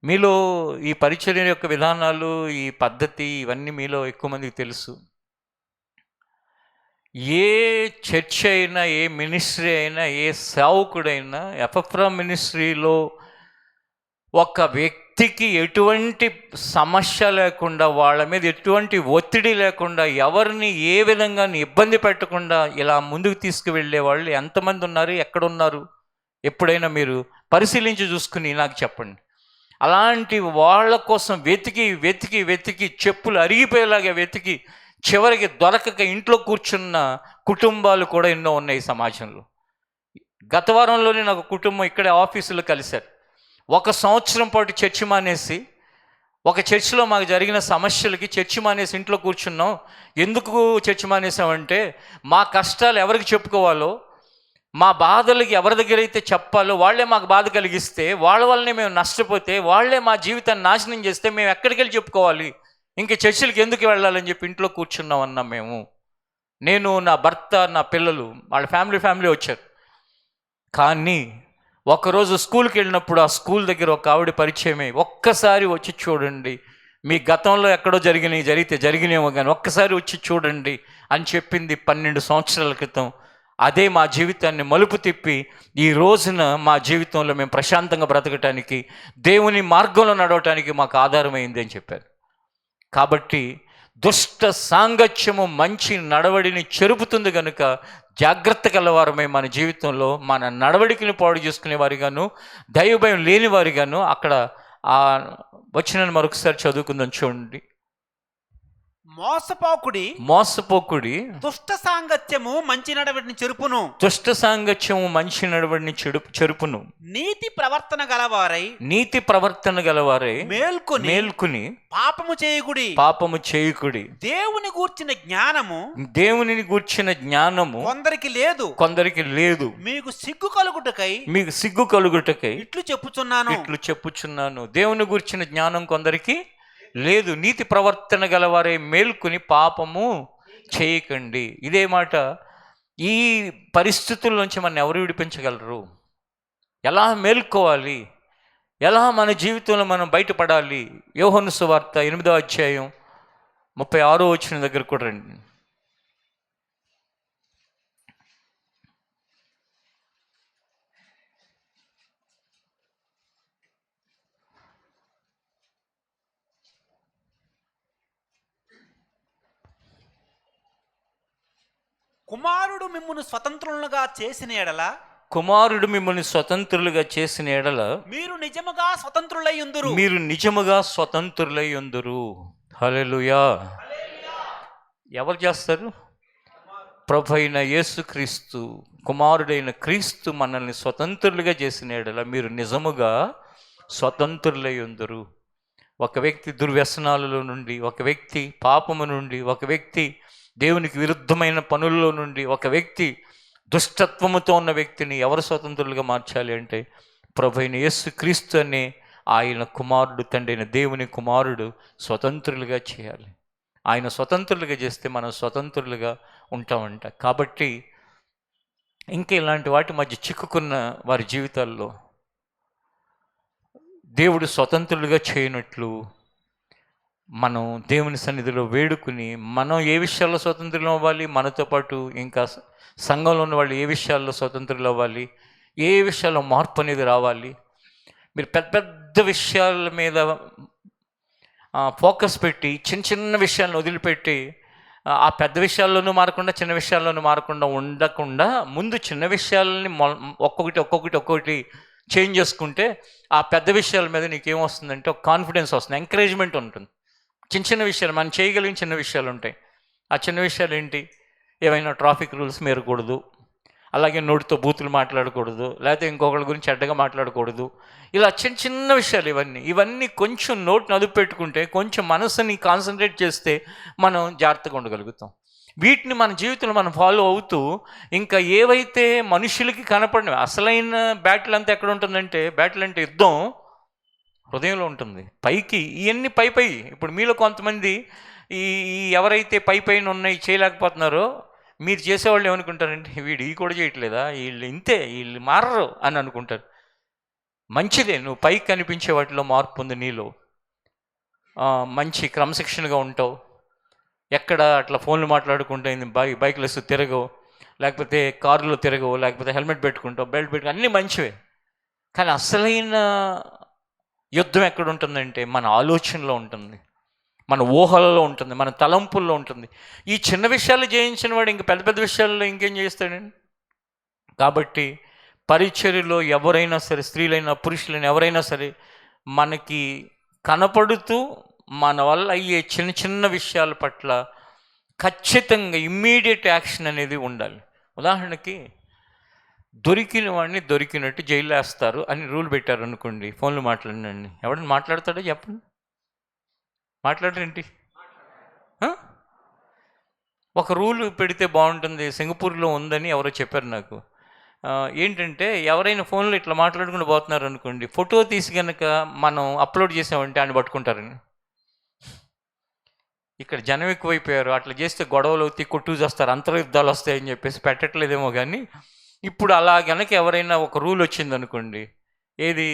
మీలో ఈ పరిచర్య యొక్క విధానాలు, ఈ పద్ధతి, ఇవన్నీ మీలో ఎక్కువ మందికి తెలుసు. ఏ చర్చ్ అయినా, ఏ మినిస్ట్రీ అయినా, ఏ సేవకుడైనా, ఎఫ్ఎఫ్రా మినిస్ట్రీలో ఒక వ్యక్తికి ఎటువంటి సమస్య లేకుండా, వాళ్ళ మీద ఎటువంటి ఒత్తిడి లేకుండా, ఎవరిని ఏ విధంగా ఇబ్బంది పెట్టకుండా ఇలా ముందుకు తీసుకువెళ్ళే వాళ్ళు ఎంతమంది ఉన్నారు, ఎక్కడున్నారు ఎప్పుడైనా మీరు పరిశీలించి చూసుకుని నాకు చెప్పండి. అలాంటి వాళ్ళ కోసం వెతికి వెతికి వెతికి చెప్పులు అరిగిపోయేలాగా వెతికి చివరికి దొరకక ఇంట్లో కూర్చున్న కుటుంబాలు కూడా ఎన్నో ఉన్నాయి ఈ సమాజంలో. గత వారంలోనే నాకు కుటుంబం ఇక్కడే ఆఫీసులో కలిశారు. 1 సంవత్సరం పాటు చర్చి మానేసి, ఒక చర్చిలో మాకు జరిగిన సమస్యలకి చర్చి మానేసి ఇంట్లో కూర్చున్నాం. ఎందుకు చర్చి మానేసామంటే మా కష్టాలు ఎవరికి చెప్పుకోవాలో, మా బాధలకి ఎవరి దగ్గర అయితే చెప్పాలో వాళ్ళే మాకు బాధ కలిగిస్తే, వాళ్ళ వల్లనే మేము నష్టపోతే, వాళ్ళే మా జీవితాన్ని నాశనం చేస్తే మేము ఎక్కడికి వెళ్ళి చెప్పుకోవాలి? ఇంక చర్చిలకి ఎందుకు వెళ్ళాలని చెప్పి ఇంట్లో కూర్చున్నాం అన్నాం మేము. నేను, నా భర్త, నా పిల్లలు, వాళ్ళ ఫ్యామిలీ వచ్చారు. కానీ ఒకరోజు స్కూల్కి వెళ్ళినప్పుడు ఆ స్కూల్ దగ్గర ఒక ఆవిడ పరిచయమే. ఒక్కసారి వచ్చి చూడండి, మీ గతంలో ఎక్కడో జరిగినేమో కానీ ఒక్కసారి వచ్చి చూడండి అని చెప్పింది 12 సంవత్సరాల క్రితం. అదే మా జీవితాన్ని మలుపు తిప్పి ఈ రోజున మా జీవితంలో మేము ప్రశాంతంగా బ్రతకటానికి, దేవుని మార్గంలో నడవటానికి మాకు ఆధారమైంది అని చెప్పారు. కాబట్టి దుష్ట సాంగత్యము మంచి నడవడిని చెరుపుతుంది కనుక జాగ్రత్త గలవారమే మన జీవితంలో మన నడవడికని పాడు చేసుకునే వారిగాను, దైవభయం లేని వారిగాను. అక్కడ ఆ వచనాన్ని మరొకసారి చదువుకుందాం చూడండి. మోసపోకుడి దుష్ట సాంగత్యము మంచి నడవడిని చెరుపును. దుష్ట సాంగత్యము మంచి నడవడిని చెరుపును. నీతి ప్రవర్తన గలవారై మేల్కొని పాపము చేయకుడి. దేవుని గూర్చిన జ్ఞానము కొందరికి లేదు. మీకు సిగ్గు కలుగుటకై ఇట్లు చెప్పుచున్నాను. దేవుని గూర్చిన జ్ఞానం కొందరికి లేదు. నీతి ప్రవర్తన గలవారే మేల్కొని పాపము చేయకండి. ఇదే మాట. ఈ పరిస్థితుల నుంచి మనం ఎవరు విడిపించగలరు? ఎలా మేల్కోవాలి? ఎలా మన జీవితంలో మనం బయటపడాలి? యోహాను సువార్త 8వ అధ్యాయం 36వ వచనం దగ్గర కూడా రండి. కుమారుడు మిమ్మును స్వతంత్రులుగా చేసిన ఎడల మీరు నిజముగా స్వతంత్రులై యుందురు. హల్లెలూయా. ఎవరు చేస్తారు? ప్రభువైన యేసుక్రీస్తు, కుమారుడైన క్రీస్తు మనల్ని స్వతంత్రులుగా చేసిన ఎడల మీరు నిజముగా స్వతంత్రులై యుందురు. ఒక వ్యక్తి దుర్వ్యసనాలలో నుండి, ఒక వ్యక్తి పాపము నుండి, ఒక వ్యక్తి దేవునికి విరుద్ధమైన పనుల్లో నుండి, ఒక వ్యక్తి దుష్టత్వముతో ఉన్న వ్యక్తిని ఎవరు స్వతంత్రులుగా మార్చాలి అంటే ప్రభువైన యేసుక్రీస్తు అనే ఆయన కుమారుడు, తండ్రి అయిన దేవుని కుమారుడు స్వతంత్రులుగా చేయాలి. ఆయన స్వతంత్రులుగా చేస్తే మనం స్వతంత్రులుగా ఉంటామంట. కాబట్టి ఇంకా ఇలాంటి వాటి మధ్య చిక్కుకున్న వారి జీవితాల్లో దేవుడు స్వతంత్రులుగా చేయనట్లు మనం దేవుని సన్నిధిలో వేడుకుని, మనం ఏ విషయాల్లో స్వతంత్రులు అవ్వాలి, మనతో పాటు ఇంకా సంఘంలో ఉన్న వాళ్ళు ఏ విషయాల్లో స్వతంత్రులు అవ్వాలి, ఏ విషయాల్లో మార్పు అనేది రావాలి. మీరు పెద్ద పెద్ద విషయాల మీద ఫోకస్ పెట్టి చిన్న విషయాలను వదిలిపెట్టి ఆ పెద్ద విషయాల్లోనూ మారకుండా చిన్న విషయాల్లోనూ మారకుండా ఉండకుండా ముందు చిన్న విషయాలని ఒక్కొక్కటి చేంజ్ చేసుకుంటే ఆ పెద్ద విషయాల మీద నీకేమొస్తుందంటే ఒక కాన్ఫిడెన్స్ వస్తుంది, ఎంకరేజ్మెంట్ ఉంటుంది. చిన్న విషయాలు మనం చేయగలిగిన చిన్న విషయాలు ఉంటాయి. ఆ చిన్న విషయాలు ఏంటి? ఏమైనా ట్రాఫిక్ రూల్స్ మీరకూడదు, అలాగే నోటితో బూతులు మాట్లాడకూడదు, లేకపోతే ఇంకొకరి గురించి అడ్డగా మాట్లాడకూడదు. ఇలా చిన్న విషయాలు ఇవన్నీ కొంచెం నోటిని అదుపు పెట్టుకుంటే, కొంచెం మనసుని కాన్సన్ట్రేట్ చేస్తే మనం జాగ్రత్తగా ఉండగలుగుతాం. వీటిని మన జీవితంలో మనం ఫాలో అవుతూ ఇంకా ఏవైతే మనుషులకి కనపడినవి, అసలైన బ్యాటిల్ అంతా ఎక్కడ ఉంటుందంటే, బ్యాటిల్ అంటే యుద్ధం హృదయంలో ఉంటుంది. పైకి ఇవన్నీ పై ఇప్పుడు మీలో కొంతమంది ఈ ఎవరైతే పైన ఉన్నాయి చేయలేకపోతున్నారో మీరు చేసేవాళ్ళు ఏమనుకుంటారంటే, వీడు ఈ కూడా చేయట్లేదా, వీళ్ళు ఇంతే, వీళ్ళు మారరు అని అనుకుంటారు. మంచిదే, నువ్వు పైకి కనిపించే వాటిలో మార్పు ఉంది నీలో. మంచి క్రమశిక్షణగా ఉంటావు, ఎక్కడ అట్లా ఫోన్లు మాట్లాడుకుంటే బైక్లు వేస్తూ తిరగవు, లేకపోతే కారులో తిరగవు, లేకపోతే హెల్మెట్ పెట్టుకుంటావు, బెల్ట్ పెట్టుకో, అన్నీ మంచివే. కానీ అసలైన యుద్ధం ఎక్కడ ఉంటుందంటే మన ఆలోచనలో ఉంటుంది, మన ఊహలలో ఉంటుంది, మన తలంపుల్లో ఉంటుంది. ఈ చిన్న విషయాలు జయించిన వాడు ఇంక పెద్ద పెద్ద విషయాల్లో ఇంకేం చేస్తాడండి? కాబట్టి పరిచర్యలో ఎవరైనా సరే, స్త్రీలైనా పురుషులైనా ఎవరైనా సరే, మనకి కనపడుతూ మన వల్ల అయ్యే చిన్న చిన్న విషయాల పట్ల ఖచ్చితంగా ఇమ్మీడియట్ యాక్షన్ అనేది ఉండాలి. ఉదాహరణకి దొరికిన వాడిని దొరికినట్టు జైలు వేస్తారు అని రూల్ పెట్టారు అనుకోండి. ఫోన్లు మాట్లాడినండి, ఎవడన్నా మాట్లాడతాడో చెప్పండి? మాట్లాడరేంటి? ఒక రూల్ పెడితే బాగుంటుంది, సింగపూర్లో ఉందని ఎవరో చెప్పారు నాకు. ఏంటంటే ఎవరైనా ఫోన్లో ఇట్లా మాట్లాడుకుంటూ పోతున్నారు అనుకోండి, ఫోటో తీసి కనుక మనం అప్లోడ్ చేసామంటే ఆయన పట్టుకుంటారని. ఇక్కడ జనం ఎక్కువైపోయారు, అట్లా చేస్తే గొడవలు అవుతాయి, కొట్టు చేస్తారు, అంతర్యుద్ధాలు వస్తాయని చెప్పేసి పెట్టట్లేదేమో. కానీ ఇప్పుడు అలా కనుక ఎవరైనా ఒక రూల్ వచ్చిందనుకోండి, ఏది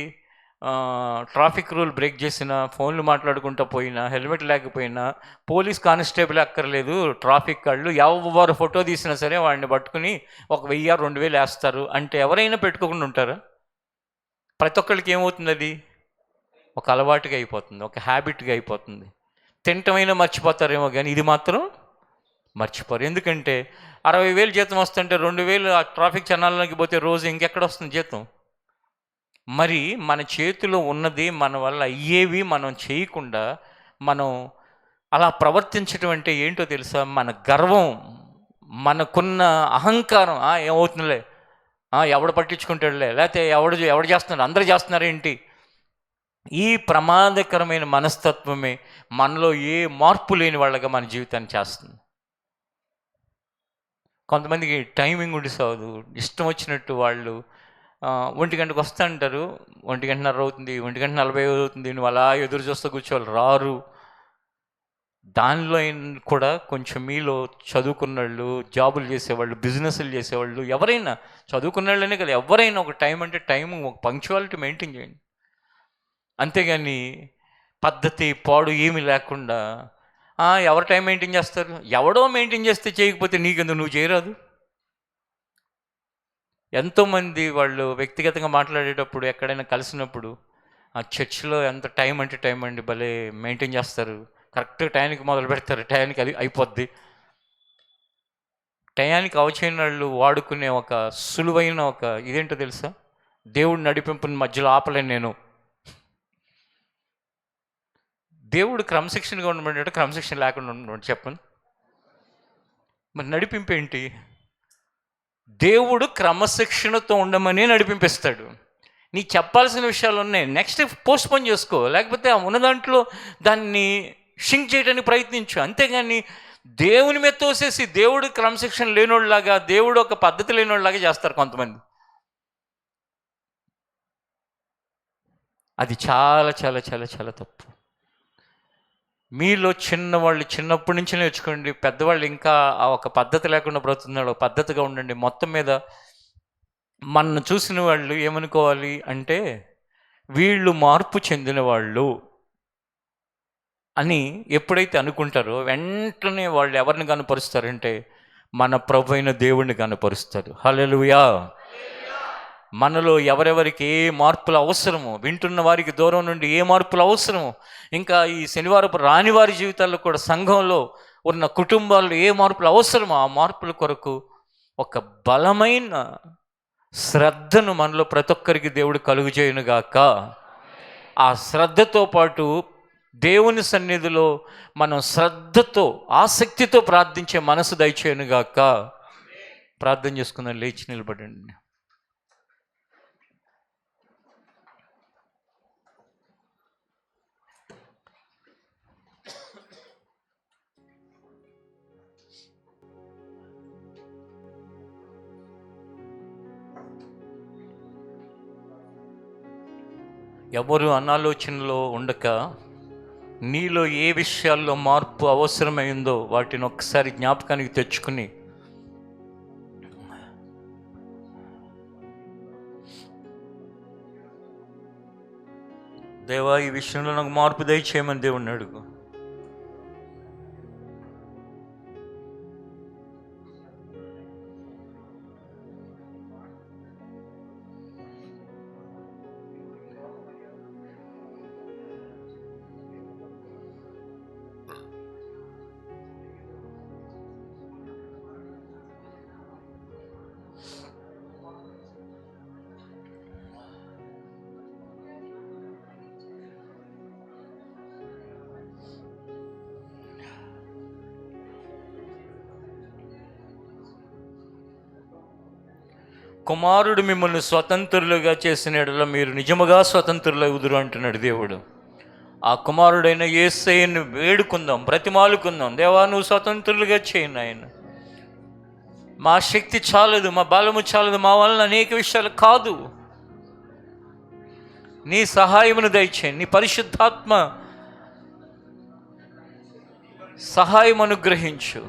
ట్రాఫిక్ రూల్ బ్రేక్ చేసినా, ఫోన్లు మాట్లాడుకుంటూ పోయినా, హెల్మెట్ లేకపోయినా పోలీస్ కానిస్టేబుల్ అక్కర్లేదు, ట్రాఫిక్ వాళ్ళు ఎవరు ఫోటో తీసినా సరే వాడిని పట్టుకుని 1000-2000 వేస్తారు అంటే ఎవరైనా పెట్టుకోకుండా ఉంటారా? ప్రతి ఒక్కరికి ఏమవుతుంది? అది ఒక అలవాటుగా అయిపోతుంది, ఒక హ్యాబిట్గా అయిపోతుంది. తింటమైనా మర్చిపోతారేమో కానీ ఇది మాత్రం మర్చిపోరు. ఎందుకంటే 60,000 జీతం వస్తుంటే 2,000 ఆ ట్రాఫిక్ చనాలకి పోతే రోజు ఇంకెక్కడ వస్తుంది జీతం? మరి మన చేతిలో ఉన్నది, మన వల్ల అయ్యేవి మనం చేయకుండా మనం అలా ప్రవర్తించడం అంటే ఏంటో తెలుసా? మన గర్వం, మనకున్న అహంకారం. ఏమవుతుందిలే, ఎవడు పట్టించుకుంటాడులే, లేకపోతే ఎవడు చేస్తున్నాడు, అందరూ చేస్తున్నారేంటి? ఈ ప్రమాదకరమైన మనస్తత్వమే మనలో ఏ మార్పు లేని వాళ్ళగా మన జీవితాన్ని చేస్తుంది. కొంతమందికి టైమింగ్ ఉండి సాగదు, ఇష్టం వచ్చినట్టు వాళ్ళు 1 గంటకు వస్తా అంటారు, 1:30 అవుతుంది, 1:40 అవుతుంది, నువ్వు అలా ఎదురు చూస్తూ కూర్చోవాలి, రారు. దానిలో కూడా కొంచెం మీలో చదువుకున్నవాళ్ళు, జాబులు చేసేవాళ్ళు, బిజినెస్లు చేసేవాళ్ళు, ఎవరైనా చదువుకున్న వాళ్ళనే కదా, ఎవరైనా ఒక టైం అంటే టైం, ఒక పంక్చువాలిటీ మెయింటైన్ చేయండి. అంతేగాని పద్ధతి పాడు ఏమీ లేకుండా ఎవరు టైం మెయింటైన్ చేస్తారు? ఎవడో మెయింటైన్ చేస్తే చేయకపోతే నీకెందుకు, నువ్వు చేయరాదు? ఎంతోమంది వాళ్ళు వ్యక్తిగతంగా మాట్లాడేటప్పుడు, ఎక్కడైనా కలిసినప్పుడు, ఆ చర్చిలో ఎంత టైం అంటే టైం అండి, భలే మెయింటైన్ చేస్తారు, కరెక్ట్గా టైంకి మొదలు పెడతారు, టైంకి అది అయిపోద్ది. టయానికి అవచైన వాళ్ళు వాడుకునే ఒక సులువైన ఒక ఇదేంటో తెలుసా? దేవుడు నడిపింపుని మధ్యలో ఆపలేను నేను. దేవుడు క్రమశిక్షణగా ఉండమంటే క్రమశిక్షణ లేకుండా ఉండమంటే చెప్పండి. మరి నడిపింపు ఏంటి? దేవుడు క్రమశిక్షణతో ఉండమని నడిపింపిస్తాడు. నీకు చెప్పాల్సిన విషయాలు ఉన్నాయి, నెక్స్ట్ పోస్ట్పోన్ చేసుకో, లేకపోతే ఆ ఉన్న దాంట్లో దాన్ని షింక్ చేయడానికి ప్రయత్నించు. అంతేగాని దేవుని మీద తోసేసి దేవుడు క్రమశిక్షణ లేనోళ్ళలాగా, దేవుడు ఒక పద్ధతి లేనోళ్ళలాగా చేస్తారు కొంతమంది. అది చాలా చాలా చాలా చాలా తప్పు. మీలో చిన్నవాళ్ళు చిన్నప్పటి నుంచి నేర్చుకోండి, పెద్దవాళ్ళు ఇంకా ఆ ఒక పద్ధతి లేకుండా బ్రతుకుతున్నాడు, పద్ధతిగా ఉండండి. మొత్తం మీద మన చూసిన వాళ్ళు ఏమనుకోవాలి అంటే, వీళ్ళు మార్పు చెందిన వాళ్ళు అని ఎప్పుడైతే అనుకుంటారో వెంటనే వాళ్ళు ఎవరిని కనపరుస్తారంటే మన ప్రభు అయిన దేవుణ్ణి కనపరుస్తారు. హల్లెలూయా. మనలో ఎవరెవరికి ఏ మార్పులు అవసరమో, వింటున్న వారికి దూరం నుండి ఏ మార్పులు అవసరమో, ఇంకా ఈ శనివారపు రాని వారి జీవితాల్లో కూడా, సంఘంలో ఉన్న కుటుంబాల్లో ఏ మార్పులు అవసరమో ఆ మార్పుల కొరకు ఒక బలమైన శ్రద్ధను మనలో ప్రతి ఒక్కరికి దేవుడు కలుగజేయునుగాక. ఆ శ్రద్ధతో పాటు దేవుని సన్నిధిలో మనం శ్రద్ధతో, ఆసక్తితో ప్రార్థించే మనసు దయచేయునుగాక. ప్రార్థన చేసుకుందాం, లేచి నిలబడండి. ఎవరు అనాలోచనలో ఉండక, నీలో ఏ విషయాల్లో మార్పు అవసరమైందో వాటిని ఒక్కసారి జ్ఞాపకానికి తెచ్చుకుని, దేవా ఈ విషయంలో నాకు మార్పు దయచేయమని దేవుణ్ణి అడుగు. కుమారుడు మిమ్మల్ని స్వతంత్రులుగా చేసిన యెడల మీరు నిజముగా స్వతంత్రులవుదురు అంటున్నాడు దేవుడు. ఆ కుమారుడైన యేసయ్యను వేడుకుందాం, బ్రతిమాలుకుందాం. దేవా, నువ్వు స్వతంత్రులుగా చేయను ఆయన. మా శక్తి చాలదు, మా బలము చాలదు, మా వలన అనేక విషయాలు కాదు. నీ సహాయమును దయచేయండి, నీ పరిశుద్ధాత్మ సహాయం అనుగ్రహించు.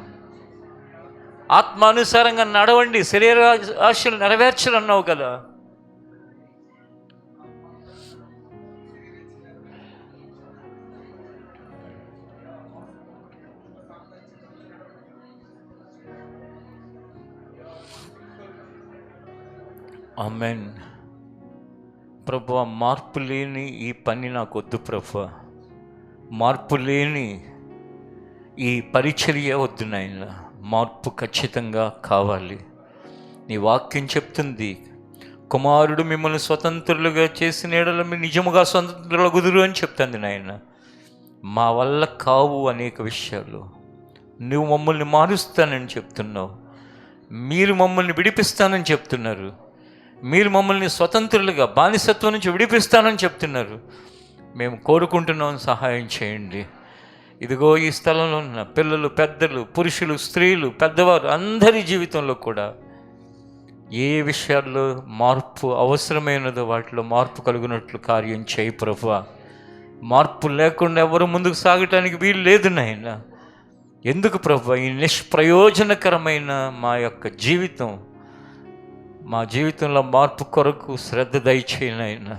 ఆత్మానుసారంగా నడవండి, శరీర ఆశలు నెరవేర్చాలన్నావు కదా. ఆమేన్. ప్రభువా, మార్పు లేని ఈ పని నాకు వద్దు ప్రభువా. మార్పు లేని ఈ పరిచర్య వద్దు నాయన. మార్పు ఖచ్చితంగా కావాలి. నీ వాక్యం చెప్తుంది, కుమారుడు మిమ్మల్ని స్వతంత్రులుగా చేసిన యెడల మీరు నిజముగా స్వతంత్రులగుదురు అని చెప్తుంది నాయన. మా వల్ల కావు అనేక విషయాలు. నువ్వు మమ్మల్ని మారుస్తానని చెప్తున్నావు, మీరు మమ్మల్ని విడిపిస్తానని చెప్తున్నారు, మీరు మమ్మల్ని స్వతంత్రులుగా బానిసత్వం నుంచి విడిపిస్తానని చెప్తున్నారు. మేము కోరుకుంటున్నాం, సహాయం చేయండి. ఇదిగో ఈ స్థలంలో ఉన్న పిల్లలు, పెద్దలు, పురుషులు, స్త్రీలు, పెద్దవారు అందరి జీవితంలో కూడా ఏ విషయాల్లో మార్పు అవసరమైనదో వాటిలో మార్పు కలుగునట్లు కార్యం చేయి ప్రభువా. మార్పు లేకుండా ఎవరు ముందుకు సాగటానికి వీలు లేదు నాయన. ఎందుకు ప్రభువా ఈ నిష్ప్రయోజనకరమైన మా యొక్క జీవితం, మా జీవితంలో మార్పు కొరకు శ్రద్ధ దయచేయను ఆయన.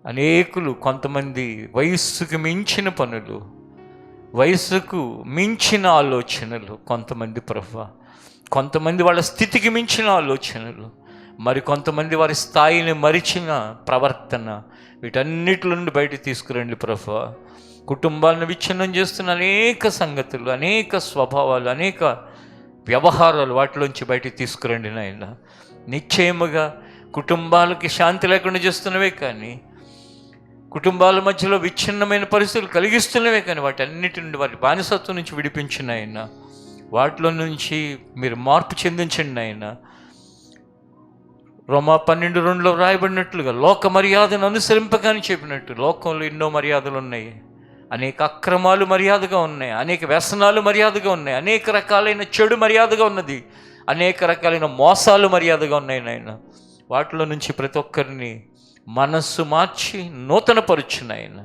అనేకులు కొంతమంది వయస్సుకు మించిన పనులు, వయస్సుకు మించిన ఆలోచనలు, కొంతమంది ప్రభువా, కొంతమంది వాళ్ళ స్థితికి మించిన ఆలోచనలు, మరి కొంతమంది వారి స్థాయిని మరిచిన ప్రవర్తన, వీటన్నిటి నుండి బయట తీసుకురండి ప్రభువా. కుటుంబాలను విచ్ఛిన్నం చేస్తున్న అనేక సంగతులు, అనేక స్వభావాలు, అనేక వ్యవహారాలు, వాటిలోంచి బయటికి తీసుకురండి నాయన. నిశ్చయముగా కుటుంబాలకి శాంతి లేకుండా చేస్తున్నవే కానీ, కుటుంబాల మధ్యలో విచ్ఛిన్నమైన పరిస్థితులు కలిగిస్తున్నవే కానీ, వాటి అన్నిటి నుండి వారి బానిసత్వం నుంచి విడిపించిన ఆయన. వాటిలో నుంచి మీరు మార్పు చెందించండి ఆయన. రోమా 12:2 రాయబడినట్లుగా లోక మర్యాదను అనుసరింపగాని చెప్పినట్టు, లోకంలో ఎన్నో మర్యాదలు ఉన్నాయి, అనేక అక్రమాలు మర్యాదగా ఉన్నాయి, అనేక వ్యసనాలు మర్యాదగా ఉన్నాయి, అనేక రకాలైన చెడు మర్యాదగా ఉన్నది, అనేక రకాలైన మోసాలు మర్యాదగా ఉన్నాయి నాయన. వాటిలో నుంచి ప్రతి ఒక్కరిని మనస్సు మార్చి నూతన పరుచు నాయన,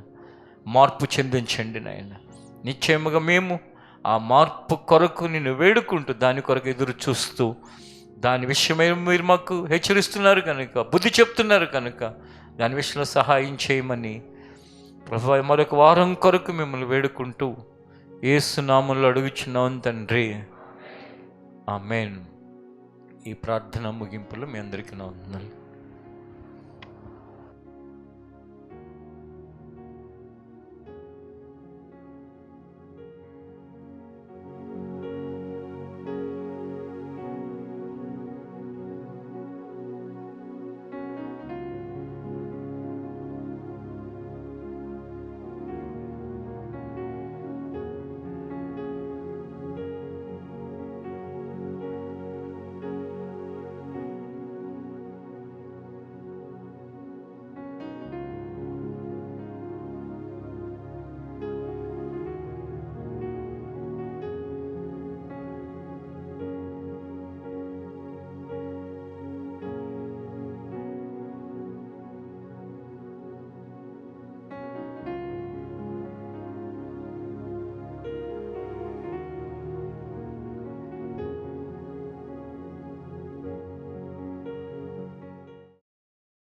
మార్పు చెందించండి నాయన. నిశ్చయముగా మేము ఆ మార్పు కొరకు నిన్ను వేడుకుంటూ, దాని కొరకు ఎదురు చూస్తూ, దాని విషయమై మీరు మాకు హెచ్చరిస్తున్నారు కనుక, బుద్ధి చెప్తున్నారు కనుక, దాని విషయంలో సహాయం చేయమని ప్రభువా మరొక వారం కొరకు మిమ్మల్ని వేడుకుంటూ యేసు నామములో అడుగుచున్నాం తండ్రి, ఆమేన్. ఈ ప్రార్థన ముగింపులో మీ అందరికీ నా వందనాలు.